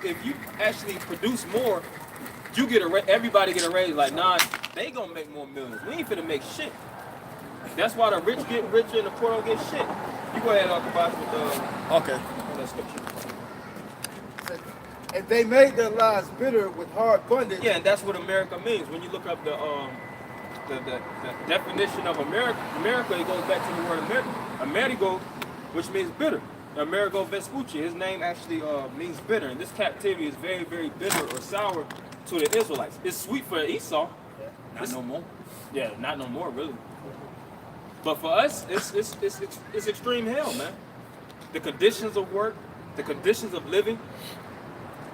if you actually produce more, you get everybody get a raise. Like, nah, they gonna make more millions. We ain't finna make shit. That's why the rich get richer and the poor don't get shit. You go ahead, Uncle Boss, with Okay. that scripture. And they made their lives bitter with hard bondage. Yeah, and that's what America means. When you look up the definition of America, it goes back to the word Amerigo, which means bitter. Amerigo Vespucci, his name actually means bitter. And this captivity is very, very bitter or sour to the Israelites. It's sweet for Esau. Not no more. Yeah, not no more, really. But for us, it's extreme hell, man. The conditions of work, the conditions of living.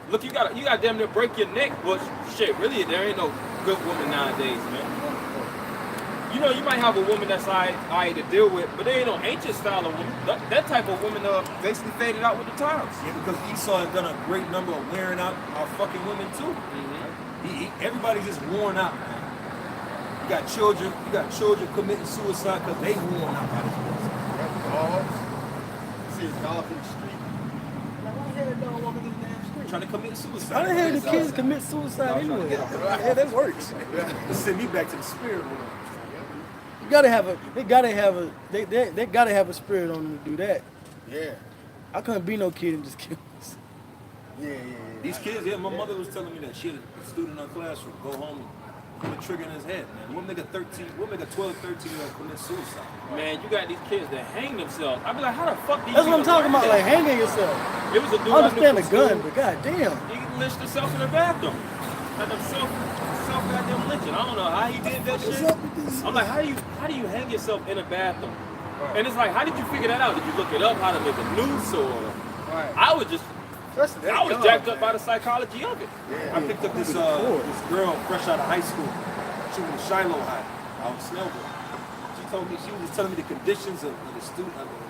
Look, you got damn near break your neck, but shit, really, there ain't no good woman nowadays, man. You know, you might have a woman that's all right to deal with, but there ain't no ancient style of woman. That type of woman basically faded out with the times. Yeah, because Esau has done a great number of wearing out our fucking women too. Everybody's just worn out, man. You got children committing suicide because they worn out by this person. Dogs. See a dog in the street. Like, why the hell that dog walking in the damn street? Trying to commit suicide. How the hell do kids commit suicide anyway? Yeah, that works. Let's send me back to the spirit world. They gotta have a spirit on them to do that. Yeah. I couldn't be no kid and just kill myself. Yeah. These kids, my mother was telling me that she had a student in her classroom go home and put a trigger in his head, man. We'll make a 12, 13-year-old commit suicide. Man, you got these kids that hang themselves. I be like, how the fuck do you That's what I'm talking about, like hanging yourself. It was a dude I understand I the knew gun, from but goddamn. school. He lynched himself in the bathroom. Had himself goddamn lynching. I don't know how he did that shit. I'm like, how do you hang yourself in a bathroom? And it's like, how did you figure that out? Did you look it up, how to make a noose, or I was jacked up by the psychology of it. Yeah. I picked up this girl fresh out of high school. She was in Shiloh High out in Snellville. She was telling me the conditions of the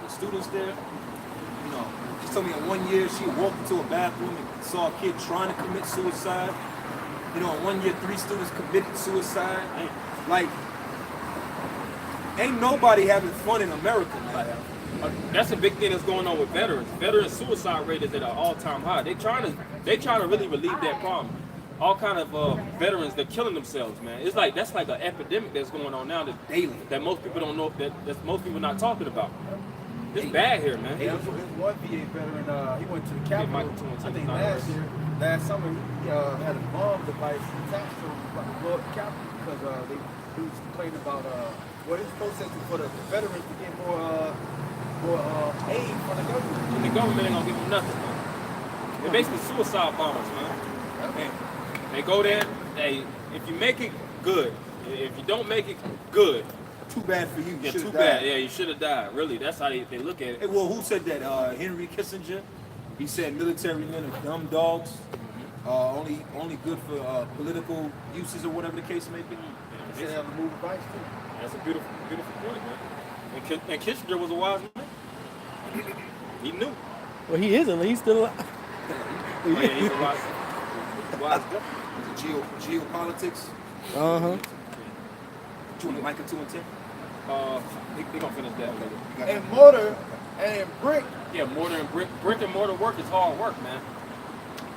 students there. You know, she told me in 1 year she walked into a bathroom and saw a kid trying to commit suicide. You know, in 1 year 3 students committed suicide. Like, ain't nobody having fun in America, man. That's a big thing that's going on with veterans. Veteran suicide rate is at an all-time high. They trying to really relieve that problem. All kind of veterans, they're killing themselves, man. It's like that's like an epidemic that's going on now daily that most people don't know, that most people not talking about. It's bad here, man. There's one VA veteran, he went to the Capitol, I think last summer, he had a bomb device attached to him about to blow up the Capitol because he was complaining about what he's protesting for the veterans to get more aid from the government. And the government ain't gonna give them nothing, man. They're basically suicide bombers, man. Okay. They go there, if you make it, good. If you don't make it, good. Too bad for you. Yeah, too bad. Yeah, you should have died. Really, that's how they look at it. Hey, well, who said that? Henry Kissinger. He said military men are dumb dogs. Only good for political uses or whatever the case may be. They have a move advice too. That's a beautiful, beautiful point, man. And Kissinger was a wise man. He knew. Well, he isn't. He's still alive. Oh, yeah, he's a wise guy. Geopolitics. Micah 2 and 10. They gonna finish that later. And mortar and brick. Yeah, mortar and brick and mortar work is hard work, man.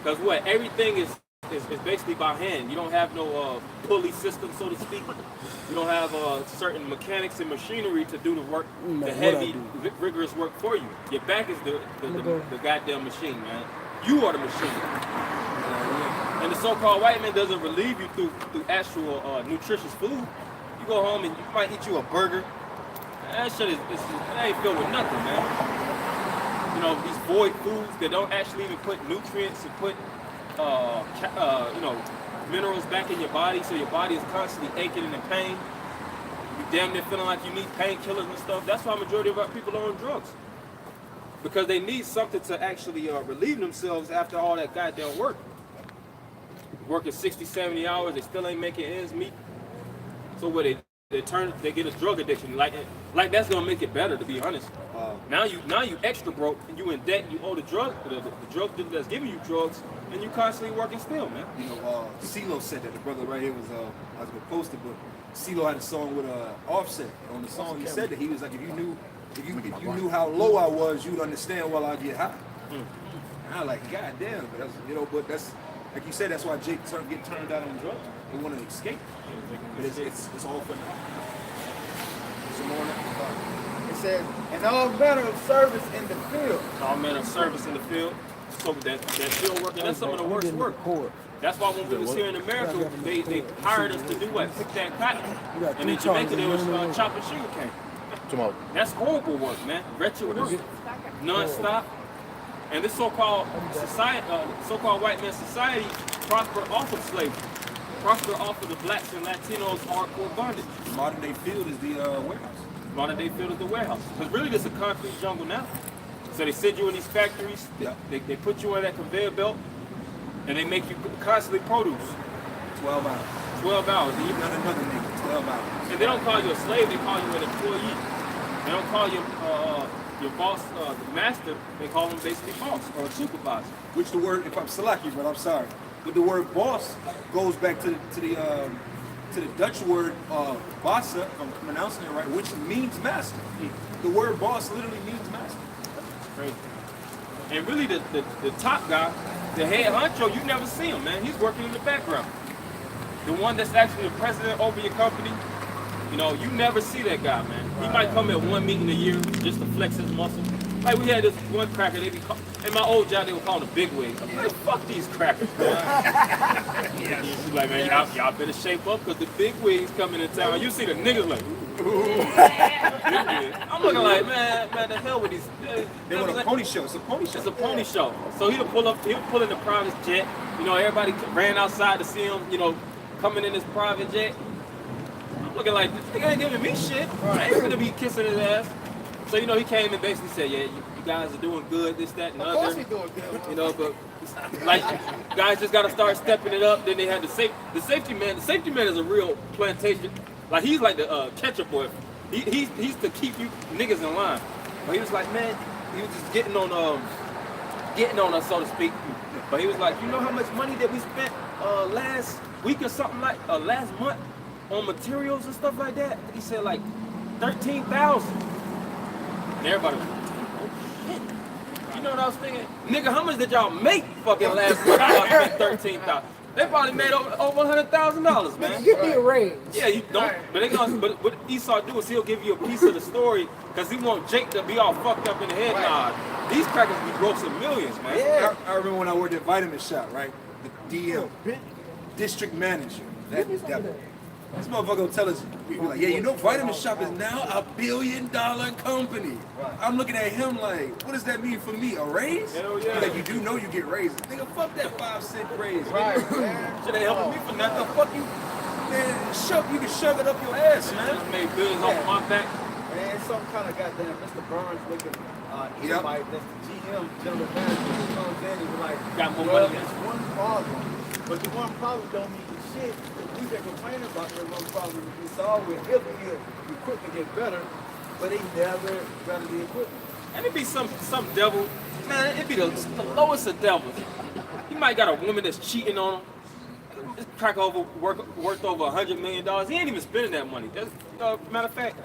Because what everything is basically by hand. You don't have no pulley system, so to speak. You don't have certain mechanics and machinery to do the work, the heavy, rigorous work for you. Your back is the goddamn machine, man. You are the machine. And the so-called white man doesn't relieve you through actual nutritious food. You go home and you might eat you a burger. That shit it ain't filled with nothing, man. You know, these void foods that don't actually even put nutrients and put minerals back in your body, so your body is constantly aching and in pain. You damn near feeling like you need painkillers and stuff. That's why majority of our people are on drugs. Because they need something to actually relieve themselves after all that goddamn work. Working 60, 70 hours, they still ain't making ends meet. So what they get a drug addiction. Like that's gonna make it better, to be honest. Now you extra broke and you in debt. You owe the drug dealer that's giving you drugs, and you constantly working still, man. You know, CeeLo said that. The brother right here was I was gonna post it, but CeeLo had a song with Offset. On the song, he said that he was like, if you knew how low I was, you'd understand while I get high. I was like, God damn, but that's, you know, but that's like you said, that's why Jake get turned out on drugs. They want to escape. But it's all for now. Some more now. It says, and all manner of service in the field. All manner of service in the field. So that field work, and that's some of the worst work. That's why when we was here in America, they hired us to do what? Pick that cotton. And in Jamaica, they was chopping sugar cane. That's horrible work, man. Wretched work. Non-stop. And this so-called society, so-called white man society prospered off of slavery. Prospered off of the blacks and Latinos hardcore bondage. Modern day field is the warehouse. Modern day field is the warehouse. Because really, this is a concrete jungle now. So they send you in these factories, they put you on that conveyor belt, and they make you constantly produce. 12 hours. 12 hours. And you got another nigga, 12 hours. And they don't call you a slave, they call you an employee. They don't call you your boss, the master, they call him basically boss or a supervisor. Which the word, if I'm Salaki, but I'm sorry, but the word boss goes back to the Dutch word bassa, if I'm pronouncing it right, which means master. The word boss literally means master. Crazy. And really the top guy, the head honcho, you never see him, man. He's working in the background. The one that's actually the president over your company, you know, you never see that guy, man. He might come at one meeting a year just to flex his muscle. Like we had this one cracker, they be called, in my old job they would call him the big wig. I'm like, fuck these crackers, man. He's like, man, y'all better shape up because the big wigs coming in town. You see the niggas like, ooh. I'm looking like, man, the hell with these. They want a pony show. It's a pony show. It's a pony show. So he'll pull in the private jet. You know, everybody ran outside to see him, you know, coming in his private jet. I'm looking like, this nigga ain't giving me shit. I ain't gonna be kissing his ass. So, you know, he came and basically said, yeah, you guys are doing good, this, that, and the other. Of course he doing good. You know, but like, guys just gotta start stepping it up. Then they had the safety man. The safety man is a real plantation. Like, he's like the catcher boy. He's to keep you niggas in line. But he was like, man, he was just getting on us, so to speak. But he was like, you know how much money that we spent last week or something like last month on materials and stuff like that? He said like 13,000. And everybody was like, oh shit. You know what I was thinking? Nigga, how much did y'all make fucking last month? Y'all spent 13,000. They probably made over $100,000, man. Give me a raise. Yeah, you don't. But what Esau do is he'll give you a piece of the story because he want Jake to be all fucked up in the head. Nah, these crackers be grossing millions, man. Yeah. I remember when I worked at Vitamin Shop, right? The DM, district manager, that devil. This motherfucker will tell us, we like, yeah, you know, Vitamin Shop is now a $1 billion company. I'm looking at him like, what does that mean for me? A raise? Hell yeah. Like, you do know you get raises. Nigga, fuck that 5-cent raise. Right, Man. Shit ain't helping me for nothing. The fuck you, man, you can shove it up your ass, I man. just made billions off my back. Man, some kind of goddamn Mr. Burns looking invite that's the GM, general manager, who comes in and be like, Got more well, money. there's one problem, but the one problem don't mean shit. We been complaining about that one problem we solve with if the equipment get better, but they never better the equipment. And it be some devil, man, it be the lowest of devils. He might got a woman that's cheating on him. This crack worth over $100 million. He ain't even spending that money. That's, matter of fact,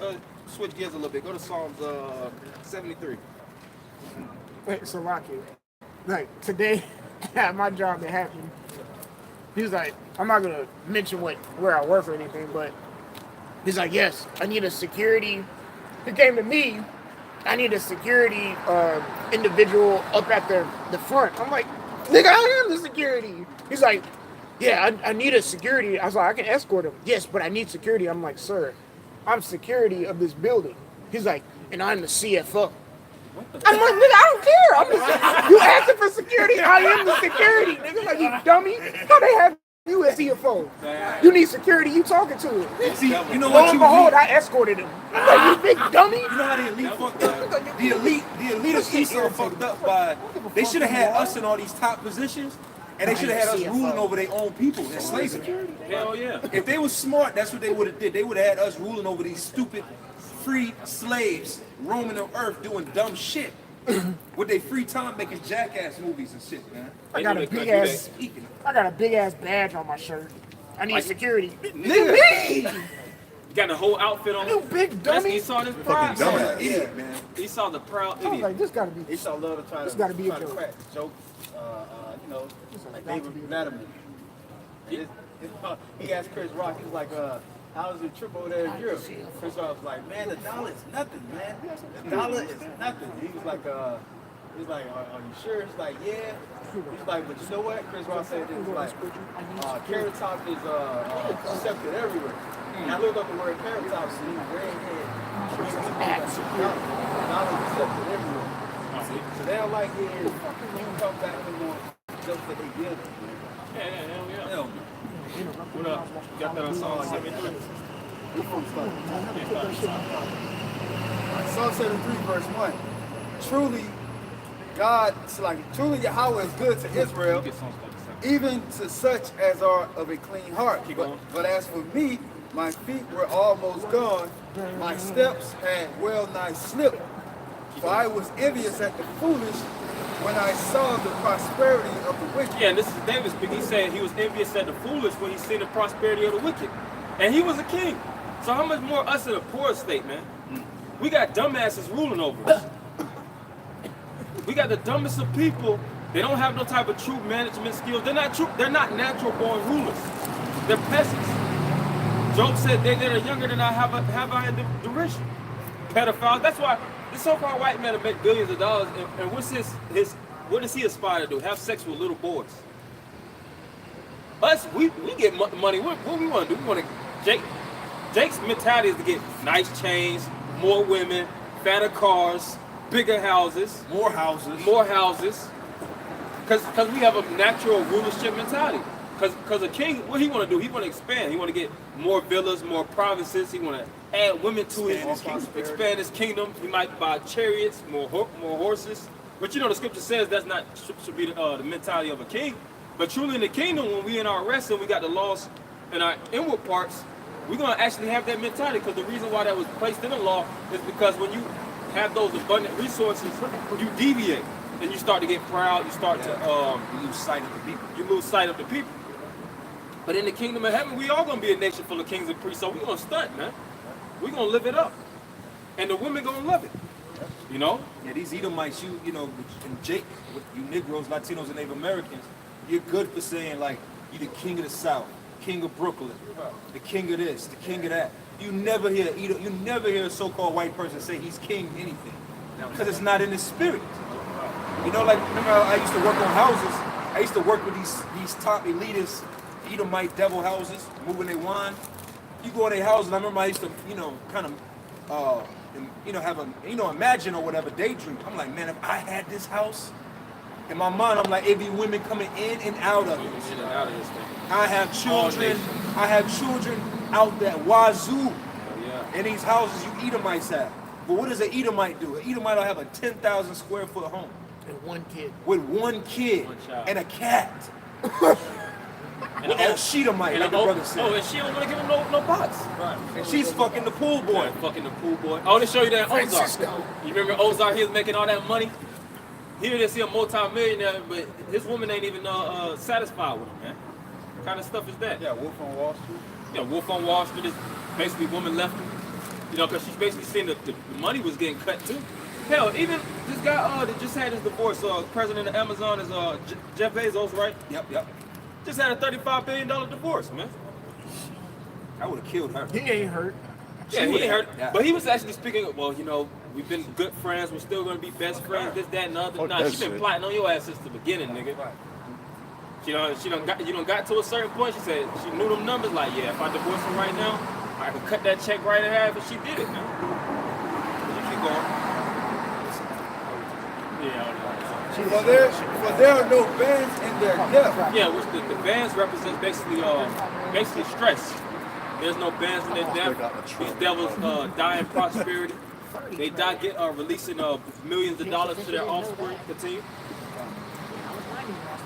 switch gears a little bit. Go to Psalms 73. Wait, so Rocky, like today at my job that happened, he was like, I'm not gonna mention where I work or anything, but he's like, yes, I need a security. He came to me, I need a security individual up at the front. I'm like, nigga, I am the security. He's like, yeah, I need a security. I was like, I can escort him. Yes, but I need security. I'm like, sir, I'm security of this building. He's like, and I'm the CFO. I'm like, nigga, I don't care. You asking for security? I am the security, nigga. Like, you dummy. How they have you as CFO? You need security. You talking to him? See, you know Lo what and you behold, I escorted him. I'm like, you big dummy. You know how the elite fucked up? The elite of Esau fucked up by, they should have had us in all these top positions, and they should have had us ruling over their own people. That's slavery. Hell yeah. If they was smart, that's what they would have did. They would have had us ruling over these stupid free slaves roaming the earth doing dumb shit. With their free time making jackass movies and shit, man. I got a big ass badge on my shirt. I need security. Nigga. You got the whole outfit on. You big That's dummy. Esau this Fucking proud. dumbass. Idiot, man. Esau the proud I was idiot. like, this gotta be. Esau love to try This to, gotta be a try to joke. crack jokes, you know, like David Letterman. He asked Chris Rock, he was like, how was your trip over there in Europe? Chris Rock was like, man, the dollar is nothing, man. The dollar is nothing. He was like, are you sure? He's like, yeah. He's like, but you know what? Chris Rock said this, like, carrot top is accepted everywhere. And I looked up the word carrot top, so he's redhead. Dollar is accepted everywhere. So they don't like hearing people come back and more jokes that they give them. Yeah. Hell no. What up? You got that on Psalm 73? Psalm 73, verse 1. Truly, truly Yahweh is good to Israel, even to such as are of a clean heart. But as for me, my feet were almost gone, my steps had well nigh slipped. For I was envious at the foolish when I saw the prosperity of the wicked. Yeah, and this is David speaking. He said he was envious at the foolish when he seen the prosperity of the wicked. And he was a king. So how much more us in a poor state, man? We got dumbasses ruling over us. We got the dumbest of people. They don't have no type of true management skills. They're not natural born rulers. They're peasants. Job said they that are younger than I have I in derision. Pedophiles. That's why this so-called white man will make billions of dollars. And what's what does he aspire to do? Have sex with little boys. Us, we get money. What we want to do? We want to. Jake's mentality is to get nice chains, more women, fatter cars, bigger houses, More houses. more houses. Because we have a natural rulership mentality. Because a king, what he want to do? He want to expand. He want to get more villas, more provinces. He want to add women to expand his kingdom. He might buy chariots, more horses. But you know the scripture says that's not should be the mentality of a king. But truly in the kingdom, when we in our rest and we got the laws in our inward parts, we're gonna actually have that mentality. Because the reason why that was placed in the law is because when you have those abundant resources, you deviate and you start to get proud. You start to You lose sight of the people. you lose sight of the people. But in the kingdom of heaven, we all gonna be a nation full of kings and priests. So we gonna stunt, man. We gonna live it up, and the women gonna love it. You know. Yeah, these Edomites, you know, and Jake, with you Negroes, Latinos, and Native Americans, you're good for saying like you're the king of the South, king of Brooklyn, the king of this, the king of that. You never hear a so-called white person say he's king anything, because it's not in his spirit. You know, like remember I used to work on houses. I used to work with these top elitist Edomite devil houses, moving their wine. You go in their houses, and I remember I used to, kind of, have a, imagine or whatever, daydream. I'm like, man, if I had this house, in my mind, I'm like, it'd be women coming in and out of it. I have children out there, wazoo, in these houses you Edomites have. But what does an Edomite do? An Edomite will have a 10,000 square foot home. And one kid. With one kid and a cat. And a Sheetamite, like the brother said. Oh, and she don't want to give him no box. Right. And she's fucking the pool boy. Yeah, fucking the pool boy. I want to show you that Ozark. You remember Ozark? He was making all that money. Here they see a multi-millionaire, but his woman ain't even satisfied with him, man. What kind of stuff is that? Yeah, Wolf on Wall Street. Yeah, Wolf on Wall Street is basically woman left him. You know, because she's basically saying that the money was getting cut too. Hell, even this guy that just had his divorce, president of Amazon is Jeff Bezos, right? Yep. Just had a $35 billion divorce, man. I would have killed her. He ain't hurt. Yeah, he ain't hurt. Yeah. But he was actually speaking, well, we've been good friends, we're still going to be best friends, this, that, and the other. Nah, she been plotting on your ass since the beginning, nigga. You done got to a certain point, she said, she knew them numbers, like, yeah, if I divorce him right now, I could cut that check right in half, and she did it, man. She keep going. Yeah, For there are no bands in their death. yeah, which the bands represent basically stress. There's no bands in their death. These devils die in prosperity. They die releasing millions of dollars to their offspring. Continue.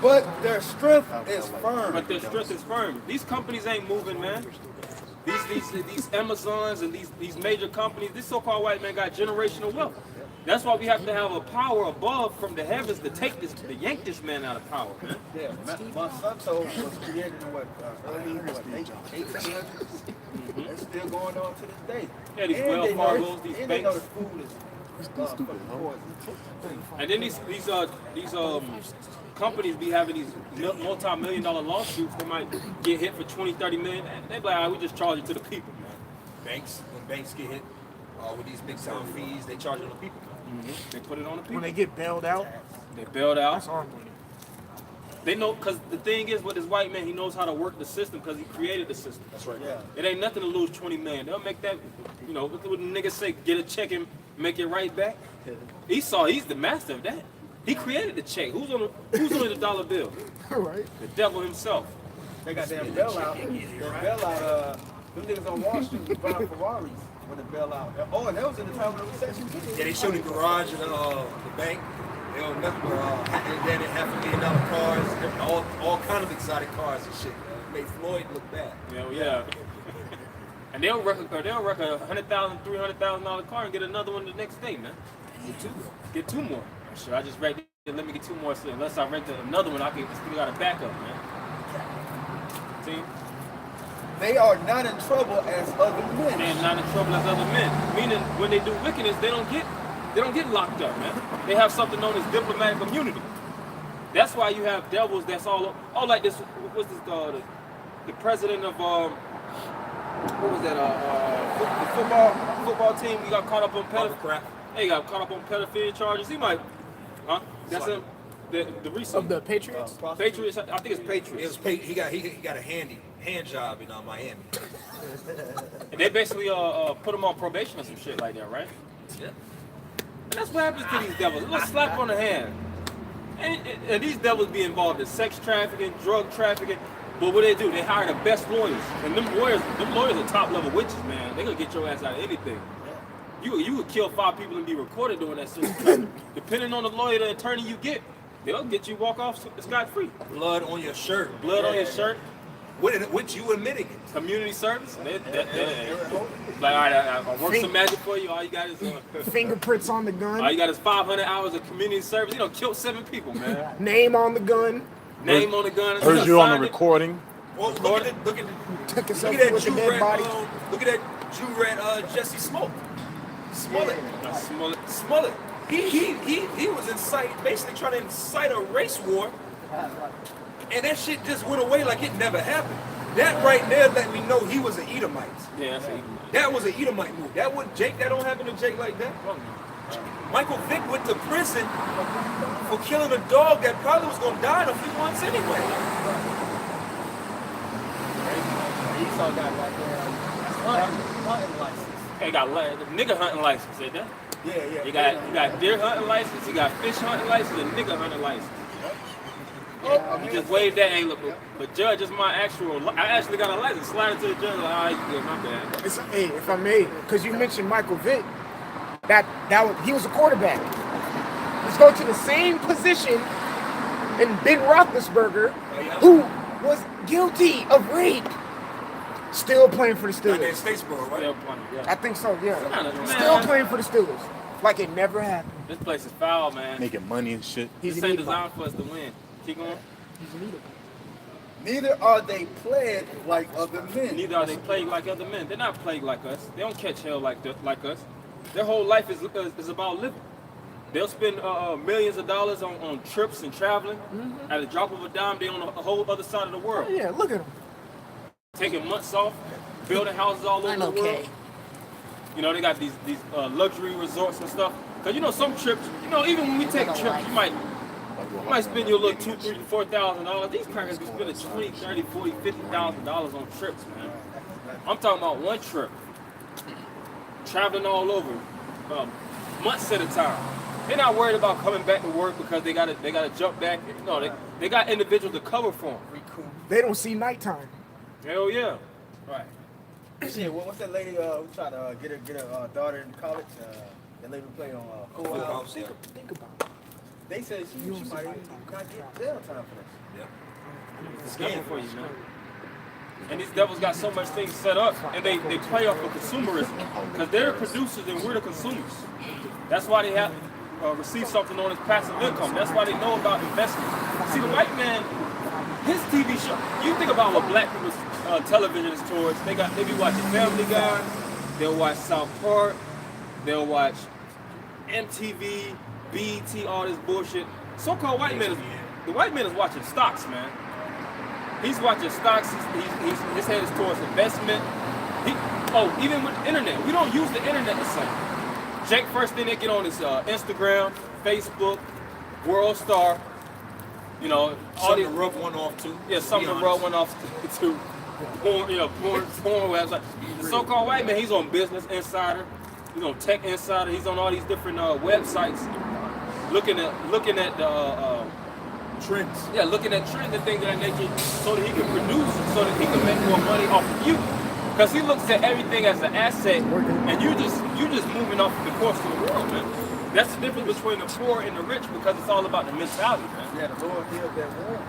But their strength is firm. But their strength is firm. These companies ain't moving, man. These Amazons and these major companies, this so-called white man got generational wealth. That's why we have to have a power above from the heavens to take this, to yank this man out of power, man. Yeah, Monsanto was created in early 1800s. It's still going on to this day. Yeah, these Wells Fargo's, these and they know the banks. food is poison. And then these companies be having these multi-million-dollar lawsuits. They might get hit for 20, 30 million. And they be like, we just charge it to the people, man. Banks, when banks get hit with these big time fees, they charge it on the people. They put it on the people. When they get bailed out, They bailed out. that's horrible. They know, because the thing is with this white man, he knows how to work the system because he created the system. That's right. Yeah. It ain't nothing to lose 20 million. They'll make that, you know, what the niggas say, get a check and make it right back. He's the master of that. He created the check. Who's on the dollar bill? Right. The devil himself. They got their bailout. Their bailout, them niggas on Wall Street was buying Ferraris when the bailout. Oh, and that was in the time of the recession too. Yeah, they showed the garage and the bank. They own nothing but $500,000 cars, all kind of exotic cars and shit. Made Floyd look bad. Yeah. And they'll wreck a $100,000, $300,000 car and get another one the next day, man. Get two more. Sure, I just wrecked it. Let me get two more. So unless I wreck another one, I still got a backup, man. See? They are not in trouble as other men. They're not in trouble as other men. Meaning, when they do wickedness, they don't get locked up, man. They have something known as diplomatic immunity. That's why you have devils that's all like this. What's this called? The president of what was that? The football team. He got caught up on pedophilia. He got caught up on pedophilia charges. He might, huh? That's him. The recent Of the Patriots? Patriots. I think it's Patriots. He got a hand job in Miami. And they basically put him on probation or some shit like that, right? Yeah. And that's what happens to these devils. A little slap on the hand. And these devils be involved in sex trafficking, drug trafficking. But what they do, they hire the best lawyers. And them lawyers are top level witches, man. They gonna get your ass out of anything. You would kill 5 people and be recorded doing that shit. Depending on the lawyer, the attorney you get, they'll get you walk off scot free. Blood on your shirt. Blood on your shirt. Which you admitting it. Community service. Like, all right, I work some magic for you. All you got is Fingerprints on the gun. all you got is 500 hours of community service. You don't kill 7 people, man. Name on the gun. Name on the gun. Heard you on the recording. Well, look at Took a that selfie with the Jew dead rat. body. Look at that Jew rat, Jesse Smollett. Smollett. He was basically trying to incite a race war, and that shit just went away like it never happened. That right there let me know he was an Edomite. Yeah, That was an Edomite move. That don't happen to Jake like that. Michael Vick went to prison for killing a dog that probably was gonna die in a few months anyway. Esau got hunting license. Hey, got the nigga hunting license, ain't that? Yeah. You got deer hunting license, you got fish hunting license, and nigga hunting license. You just wave that, hey, look, but judge is my I actually got a license. Slide it to the judge, like, all right, you good, my bad. Hey, if I may, because you mentioned Michael Vick, he was a quarterback. Let's go to the same position in Ben Roethlisberger, who was guilty of rape, still playing for the Down there in Steelers. Statesboro, right? Still plenty, yeah. I think so, yeah. Man. Still playing for the Steelers, like it never happened. This place is foul, man. Making money and shit. This ain't designed for us to win. Keep going. Neither are they plagued like other men. Neither are they plagued like other men. They're not plagued like us. They don't catch hell like us. Their whole life is about living. They'll spend millions of dollars on trips and traveling. At the drop of a dime, they're on a whole other side of the world. Yeah, look at him. Taking months off, building houses all over the world. You know, they got these luxury resorts and stuff. Cause you know some trips, you know, even when we take trips, you might spend your little $2,000, $3,000 to $4,000. These crackers be spending $20,000, $30,000, $40,000, $50,000 on trips, man. I'm talking about one trip, traveling all over, months at a time. They're not worried about coming back to work because they gotta jump back. No, they got individuals to cover for them. They don't see nighttime. Hell yeah. Right. Shit, what's that lady who tried to get her daughter in college? That lady who played on Full House. Think about it. They said she might even not get jail time for this. It's scam for you, man. And these devils got so much things set up, and they play off of consumerism because they're producers and we're the consumers. That's why they have received something known as passive income. That's why they know about investment. See, the white man, his TV show. You think about what black people's television is towards. They be watching Family Guy. They'll watch South Park. They'll watch MTV, BET, all this bullshit. So-called white man the white man is watching stocks, man. He's watching stocks. His head is towards investment. Even with the internet, we don't use the internet the same. Jake, first thing they get on is Instagram, Facebook, World Star. You know, all something to rub one off too. Yeah, something to rub one off to. Porn website. The so-called white man, he's on Business Insider. He's on Tech Insider. He's on all these different websites, looking at the trends. Yeah, looking at trends and things of that nature, so that he can produce, so that he can make more money off of you. Because he looks at everything as an asset, and you just moving off the course of the world, man. That's the difference between the poor and the rich, because it's all about the mentality, man. Yeah, the Lord healed that war.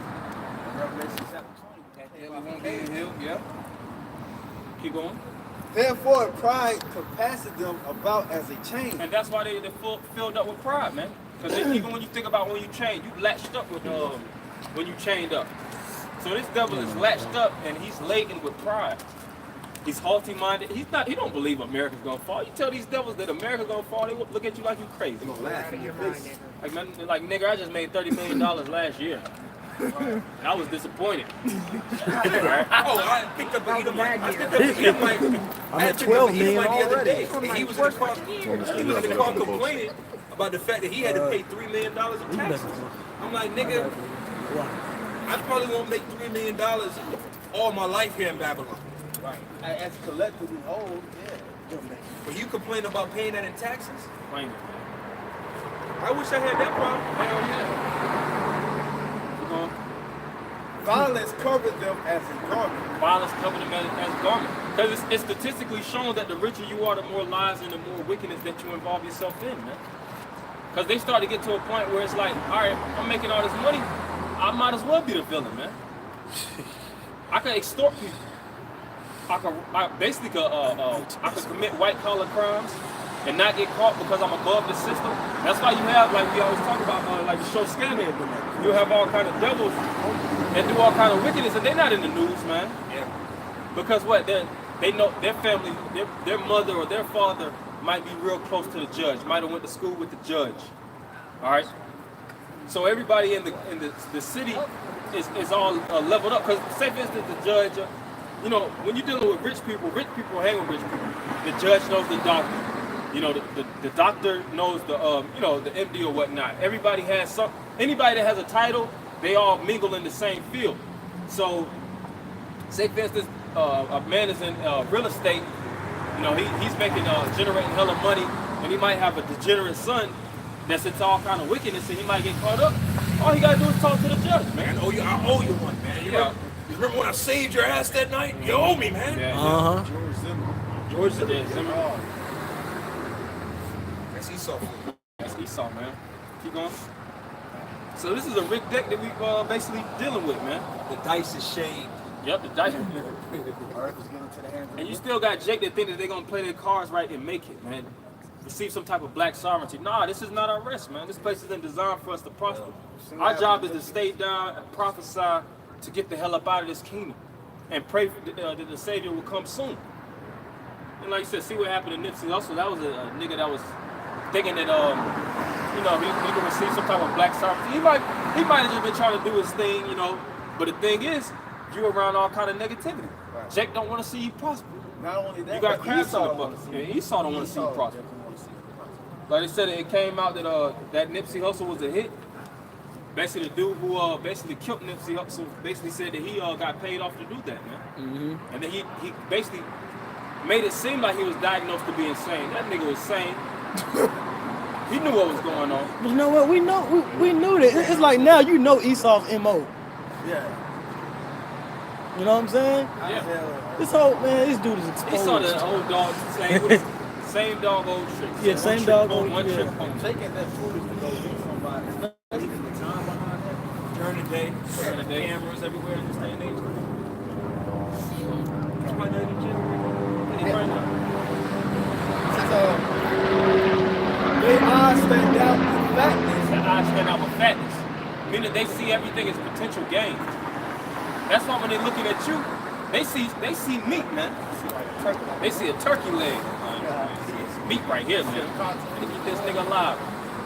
Revelation chapter 20. Yeah. Keep going. Therefore, pride compasseth them about as a chain. And that's why they're filled up with pride, man. Because even when you think about when you chained, you latched up with when you chained up. So this devil is latched up and he's laden with pride. He's haughty-minded. He don't believe America's gonna fall. You tell these devils that America's gonna fall, they will look at you like you crazy. They're gonna laugh in your face. Like nigga, I just made $30 million last year. I was disappointed. I picked up the Edomite. I'm at 12 million already. He was in the car complaining about the fact that he had to pay $3 million in taxes. I'm like, nigga, I probably won't make $3 million all my life here in Babylon. Right. As collectively whole, yeah. But you complain about paying that in taxes? Plain. I wish I had that problem. Hell yeah. Violence covered them as a garment. Violence covered them as a garment. Because it's statistically shown that the richer you are, the more lies and the more wickedness that you involve yourself in, man. Because they start to get to a point where it's like, all right, I'm making all this money, I might as well be the villain, man. I can extort people. I can commit white collar crimes and not get caught because I'm above the system. That's why you have, like we always talk about, like the show Scandal. You have all kind of devils that do all kind of wickedness, and they're not in the news, man. Yeah. Because what? They know their family, their mother or their father might be real close to the judge, might have went to school with the judge. All right. So everybody in the city is all leveled up. Because say for instance the judge, you know, when you're dealing with rich people hang with rich people. The judge knows the doctor. You know, the doctor knows the the MD or whatnot. Everybody has anybody that has a title, they all mingle in the same field. So, say for instance, a man is in real estate. You know, he's making generating hella money, and he might have a degenerate son that's into all kind of wickedness, and he might get caught up. All he gotta do is talk to the judge, man. I owe you one, man. You remember when I saved your ass that night? You owe me, man. Yeah, George Zimmer. Yeah, Zimmer. That's Esau. That's Esau, man. Keep going. So this is a rigged deck that we basically dealing with, man. The dice is shaved. Yep, the dice. Earth is getting to the hands of And you still got Jake that think that they're gonna play their cards right and make it, man. Receive some type of black sovereignty. Nah, this is not our rest, man. This place isn't designed for us to prosper. Our job is to stay down and prophesy to get the hell up out of this kingdom and pray that the Savior will come soon. And like you said, see what happened to Nipsey Hussle. That was a nigga that was thinking that he could receive some type of black sovereignty. He might have just been trying to do his thing, you know. But the thing is, you're around all kind of negativity. Right. Jake don't want to see you prosper. Not only that, You got but crabs Esau on the bucket. Yeah, Esau don't want to see you prosper. Like they said, it came out that that Nipsey Hussle was a hit. Basically, the dude who basically killed Nipsey Hussle basically said that he got paid off to do that, man. Mm-hmm. And then he basically made it seem like he was diagnosed to be insane. That nigga was sane. He knew what was going on. But you know what? We knew that. It's like now you know Esau's MO. Yeah. You know what I'm saying? Yeah. This whole this dude is exposed. He saw the old dog same dog old trick. Yeah, So same dog old old one trick. trick pony. Taking that footage to go get somebody, especially the time behind that. During the day. Cameras everywhere in this day and age. That's why they're in the gym. They right now. They eyes stand out with fatness. The eyes stand out with fatness. Meaning they see everything as potential gain. That's why when they're looking at you, they see meat, man. They see a turkey leg. It's meat right here, man. They keep this nigga alive.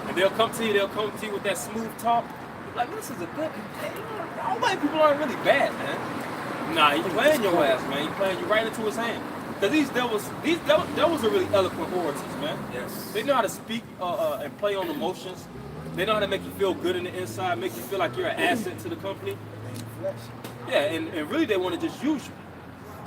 And they'll come to you with that smooth talk. Like, this is a good. All white people aren't really bad, man. Nah, he playing your ass, man. He playing you right into his hand. Because these devils are really eloquent orators, man. Yes. They know how to speak and play on emotions. They know how to make you feel good in the inside, make you feel like you're an asset to the company. Yeah, and really they want to just use you.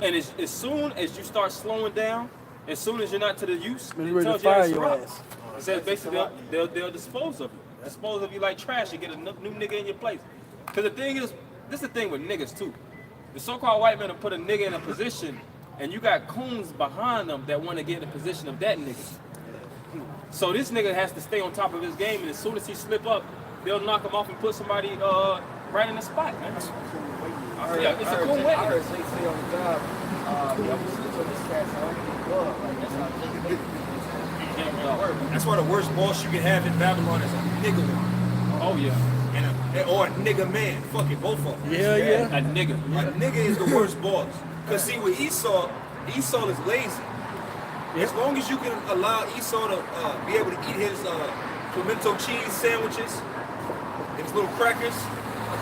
And as soon as you start slowing down, as soon as you're not to the use, Man, it ready to tells you fire it's your wrong. ass. It says basically they'll dispose of you. Dispose of you like trash and get a new nigga in your place. Because the thing is, this is the thing with niggas too. The so-called white men will put a nigga in a position and you got coons behind them that want to get in the position of that nigga. So this nigga has to stay on top of his game, and as soon as he slip up, they'll knock him off and put somebody right in the spot, man. Yeah, it's a cool way. I heard they say on the job, yeah, I'm switch on this cat, so I don't get blood. Like, that's how they That's why the worst boss you can have in Babylon is a nigga woman. Oh yeah, Or a nigga man. Fuck it, both of them. Yeah. a nigga. A nigga is the worst boss. Because see, with Esau is lazy. As long as you can allow Esau to be able to eat his pimento cheese sandwiches, and his little crackers,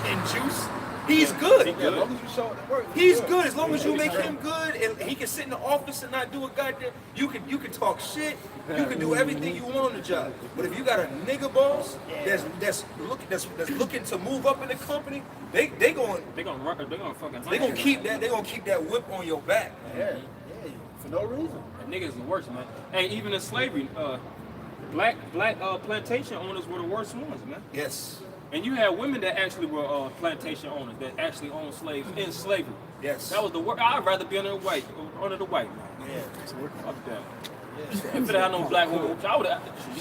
and juice, he's good. Yeah, as long as you show it work. He's good. As long as you make him good, and he can sit in the office and not do a goddamn. You can talk shit. You can do everything you want on the job. But if you got a nigga boss that's looking to move up in the company, they gonna keep that whip on your back. Yeah, for no reason. A nigga is the worst, man. And even in slavery, black plantation owners were the worst ones, man. Yes. And you had women that actually were plantation owners that actually owned slaves in slavery. Yes. That was the worst. I'd rather be under the white man. Yeah. Fuck that. If it had no black woman, you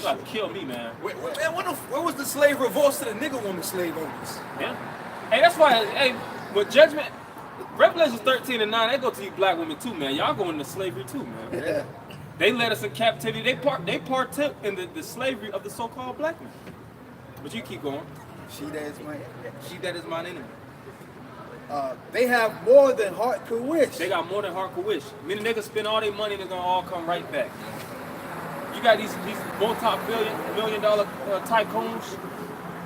got to kill me, man. Where was the slave revolts to the nigga woman slave owners? Yeah. Hey, that's why. Hey, with judgment, Revelations 13 and 9, they go to you black women too, man. Y'all go into slavery too, man. Yeah. They led us in captivity. They partook in the slavery of the so-called black man. But you keep going. She that is my She that is mine enemy. they have more than heart could wish. They got more than heart could wish. Meaning they can spend all their money and it's gonna all come right back. You got these multi-million dollar tycoons.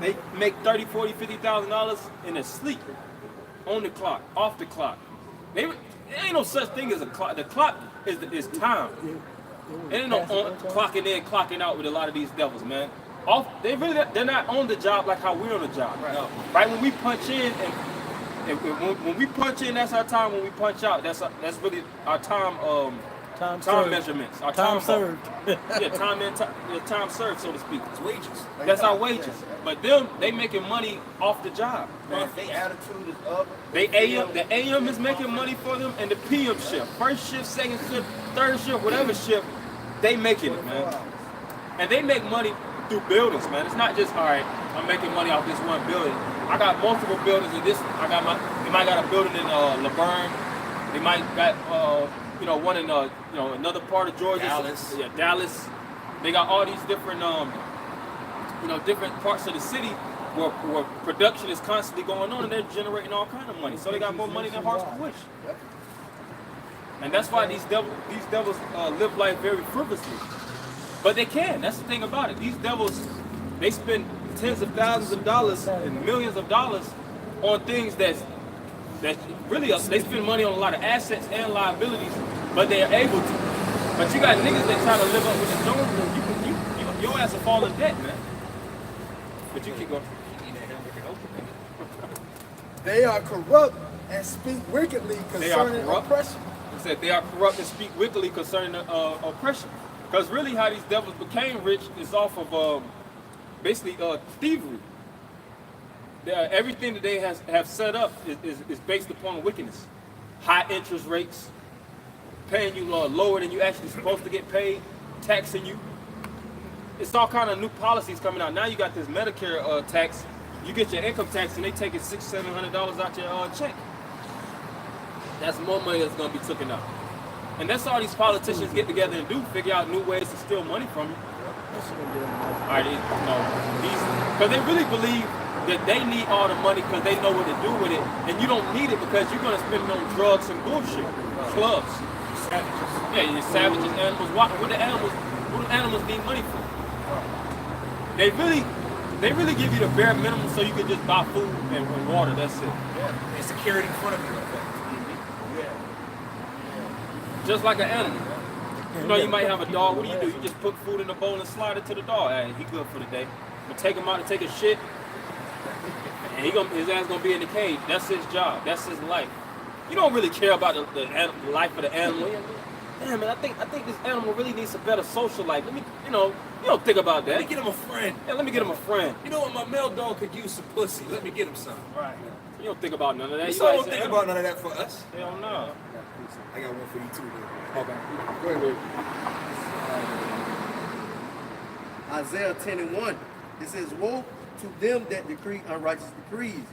They make $30,000, $40,000, $50,000 and they're sleep. On the clock, off the clock. There ain't no such thing as a clock. The clock is time. It ain't no clocking in, clocking out with a lot of these devils, man. They're not on the job like how we're on the job. Right when we punch in and when we punch in, that's our time. When we punch out, that's really our time. Time measurements. Our Time served. Yeah, time served, so to speak. It's wages. That's our wages. But they making money off the job. Man, their attitude is up. The AM is making money for them, and the PM shift, first shift, second shift, third shift, whatever shift, they making it, man. And they make money through buildings, man. It's not just, all right, I'm making money off this one building. I got multiple buildings in this. They might got a building in Laverne. They might got one in another part of Georgia. Dallas. Yeah, Dallas. They got all these different different parts of the city where production is constantly going on, and they're generating all kind of money. So they got more money than hearts can wish. And that's why these devils live life very frivolously. But they can. That's the thing about it. These devils, they spend tens of thousands of dollars and millions of dollars on things that really they spend money on a lot of assets and liabilities, but they are able to. But you got niggas that try to live up with the Jones, your ass will fall in debt, man. But you keep going. They are corrupt and speak wickedly concerning oppression. He said they are corrupt and speak wickedly concerning oppression. Because really how these devils became rich is off of basically thievery. Everything that they have set up is based upon wickedness. High interest rates, paying you lower than you actually supposed to get paid, taxing you. It's all kind of new policies coming out. Now you got this Medicare tax. You get your income tax and they taking $600-700 out your check. That's more money that's gonna be taken out. And that's all these politicians get together and do, figure out new ways to steal money from you. All right, because they really believe that they need all the money because they know what to do with it, and you don't need it because you're gonna spend it on drugs and bullshit, clubs. Savages. Yeah, you're savages, animals. What do animals need money for? They really give you the bare minimum so you can just buy food and water. That's it. Yeah. And security in front of you. Yeah. Just like an animal. You know, you might have a dog. What do? You just put food in the bowl and slide it to the dog. Hey, he good for the day. But take him out to take a shit, and his ass gonna be in the cage. That's his job. That's his life. You don't really care about the life of the animal. Damn, man, I think this animal really needs a better social life. You don't think about that. Let me get him a friend. Yeah, let me get him a friend. You know what? My male dog could use some pussy. Let me get him some. Right. You don't think about none of that. You You don't guys think say, about none of that for us. Hell no. I got one for you too, man. Okay. Go ahead. Isaiah 10 and 1. It says, woe to them that decree unrighteous decrees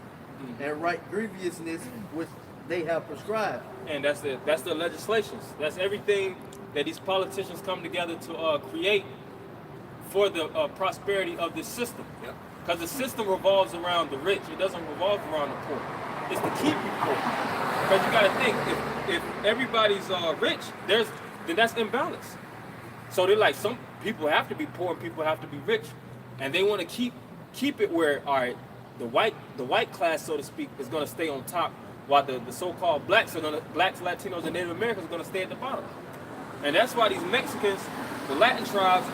and write grievousness which they have prescribed. And that's the legislations. That's everything that these politicians come together to create for the prosperity of this system. Yep. Because the system revolves around the rich. It doesn't revolve around the poor. It's to keep you poor. Because you got to think, if everybody's rich, then that's imbalance. So they're like, some people have to be poor and people have to be rich, and they want to keep it where, all right, the white class, so to speak, is going to stay on top, while the so-called blacks, Latinos, and Native Americans are going to stay at the bottom. And that's why these Mexicans, the Latin tribes,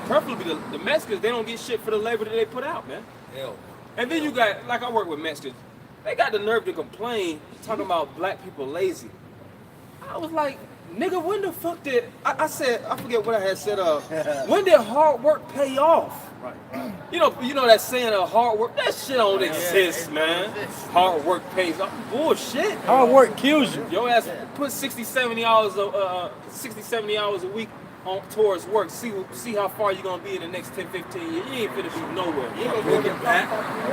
preferably the Mexicans, they don't get shit for the labor that they put out, man. Hell. And then you got, like I work with Mexicans, they got the nerve to complain, talking about black people lazy. I was like, nigga, when the fuck did, I said, I forget what I had said, when did hard work pay off? Right. You know that saying of hard work, that shit don't exist, man. Hard work pays off. Bullshit. Hard work kills you. Your ass put 60, 70 hours a week on towards work. See how far you're gonna be in the next 10, 15 years. You ain't finna be nowhere. You ain't gonna get back.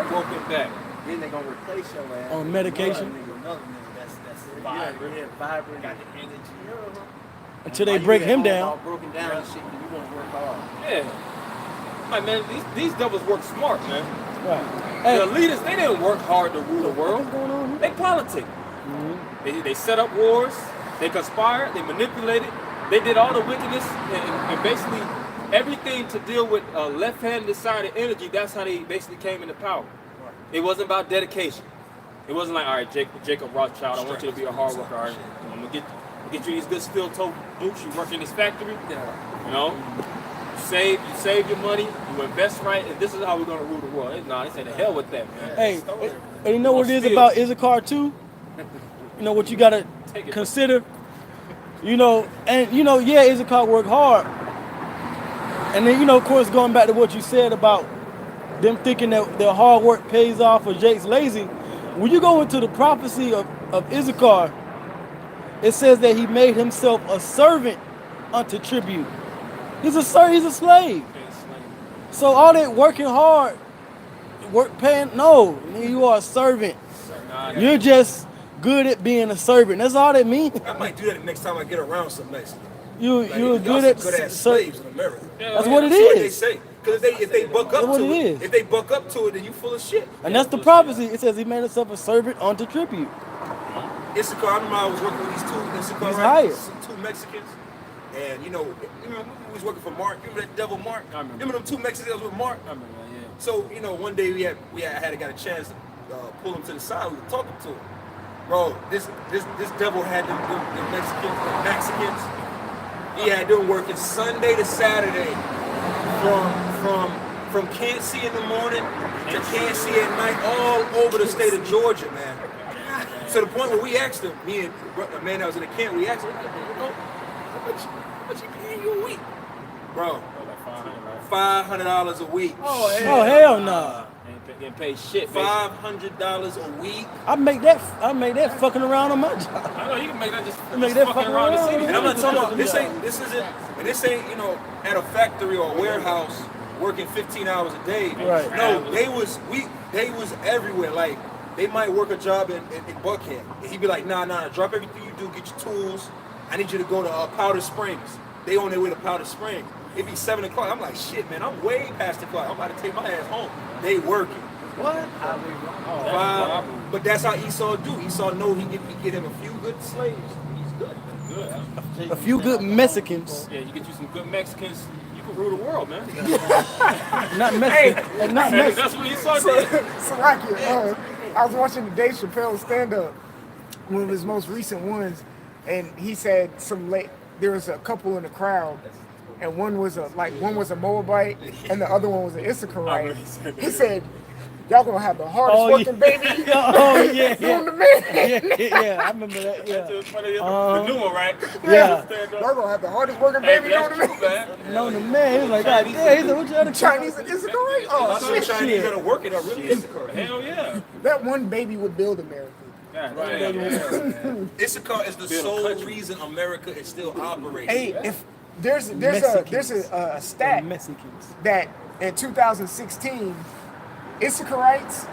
Broken back. Then they're going to replace your ass. On medication. Another nigga that's vibrant. Yeah, vibrant. Got the energy. Until they break him down. All broken down and shit, and you want to work hard. Yeah. Like, man, these devils work smart, man. Right. The Hey, leaders, they didn't work hard to rule the world. what's going on? They politic. They set up wars. They conspired. They manipulated. They did all the wickedness and basically everything to deal with left-handed side of energy. That's how they basically came into power. It wasn't about dedication. It wasn't like, all right, Jacob Rothschild, I want you to be a hard worker. All right, I'm gonna get you these good steel-toe boots. You work in this factory. You know, you save your money. You invest right, and this is how we're gonna rule the world. Nah, they said the hell with that, man. Hey, and you know what it is about Issachar too? You know what you gotta consider? Yeah, Issachar work hard. And then, of course, going back to what you said about them thinking that their hard work pays off or Jake's lazy. When you go into the prophecy of Issachar, it says that he made himself a servant unto tribute. He's a slave. So all that working hard, you are a servant. You're just good at being a servant. That's all that means. I might do that the next time I get around some Mexicans. You're good at slaves in America. That's what it That's what they is. say. Because if they buck up That's what to it it, is. if they buck up to it, then you full of shit. And that's the prophecy. It says he made himself a servant unto tribute. Issachar, I remember I was working with these two Issachar, He's right? Two Mexicans. And we was working for Mark. Remember that devil Mark? I remember. Remember them two Mexicans with Mark? I remember that, yeah. So, one day I got a chance to pull him to the side. We were talking to him. Bro, this devil had them Mexicans. He had them working Sunday to Saturday from Kansas in the morning to Kansas at night, all over the state of Georgia, man. To the point where we asked him, me and the man that was in the camp, we asked him, how much he paying you a week? Bro, $500 a week. Oh hell no. Ain't getting paid shit, baby. $500 a week. I make that fucking around on my job. I know you can make that just Make that fucking fucking around the around. city. And I'm not talking about this ain't at a factory or a warehouse working 15 hours a day. Right. No, they was everywhere. Like they might work a job in Buckhead. And he'd be like, nah, drop everything you do, get your tools. I need you to go to Powder Springs. They on their way to Powder Springs. It be 7 o'clock. I'm like, shit, man, I'm way past the clock. I'm about to take my ass home. They working. What? But that's how Esau do. Esau know he get him a few good slaves. He's good. Good. A few good Mexicans. Yeah, you get you some good Mexicans, you can rule the world, man. Not Mexican. Not Hey, Mexican. that's what Esau did. Salaki, I was watching the Dave Chappelle stand-up, one of his most recent ones, and he said there was a couple in the crowd, and one was a Moabite, and the other one was an Issacharite. He said, "Y'all gonna have the hardest working baby." Oh yeah, You on the man. yeah. I remember that. That's Yeah. just funny. The new one, right? Yeah. Y'all gonna have the hardest working Hey, baby. but You on that's the true, man. man. No, the man. He was like, God damn. He said, what you had to Chinese and Issacharite. Oh Some shit! Chinese that are working are really Issachar. Hell yeah. That one baby would build America. Issachar is the Build a sole country. reason America is still operating. Hey, if there's a The stat Mexicans. that in 2016, Issacharites,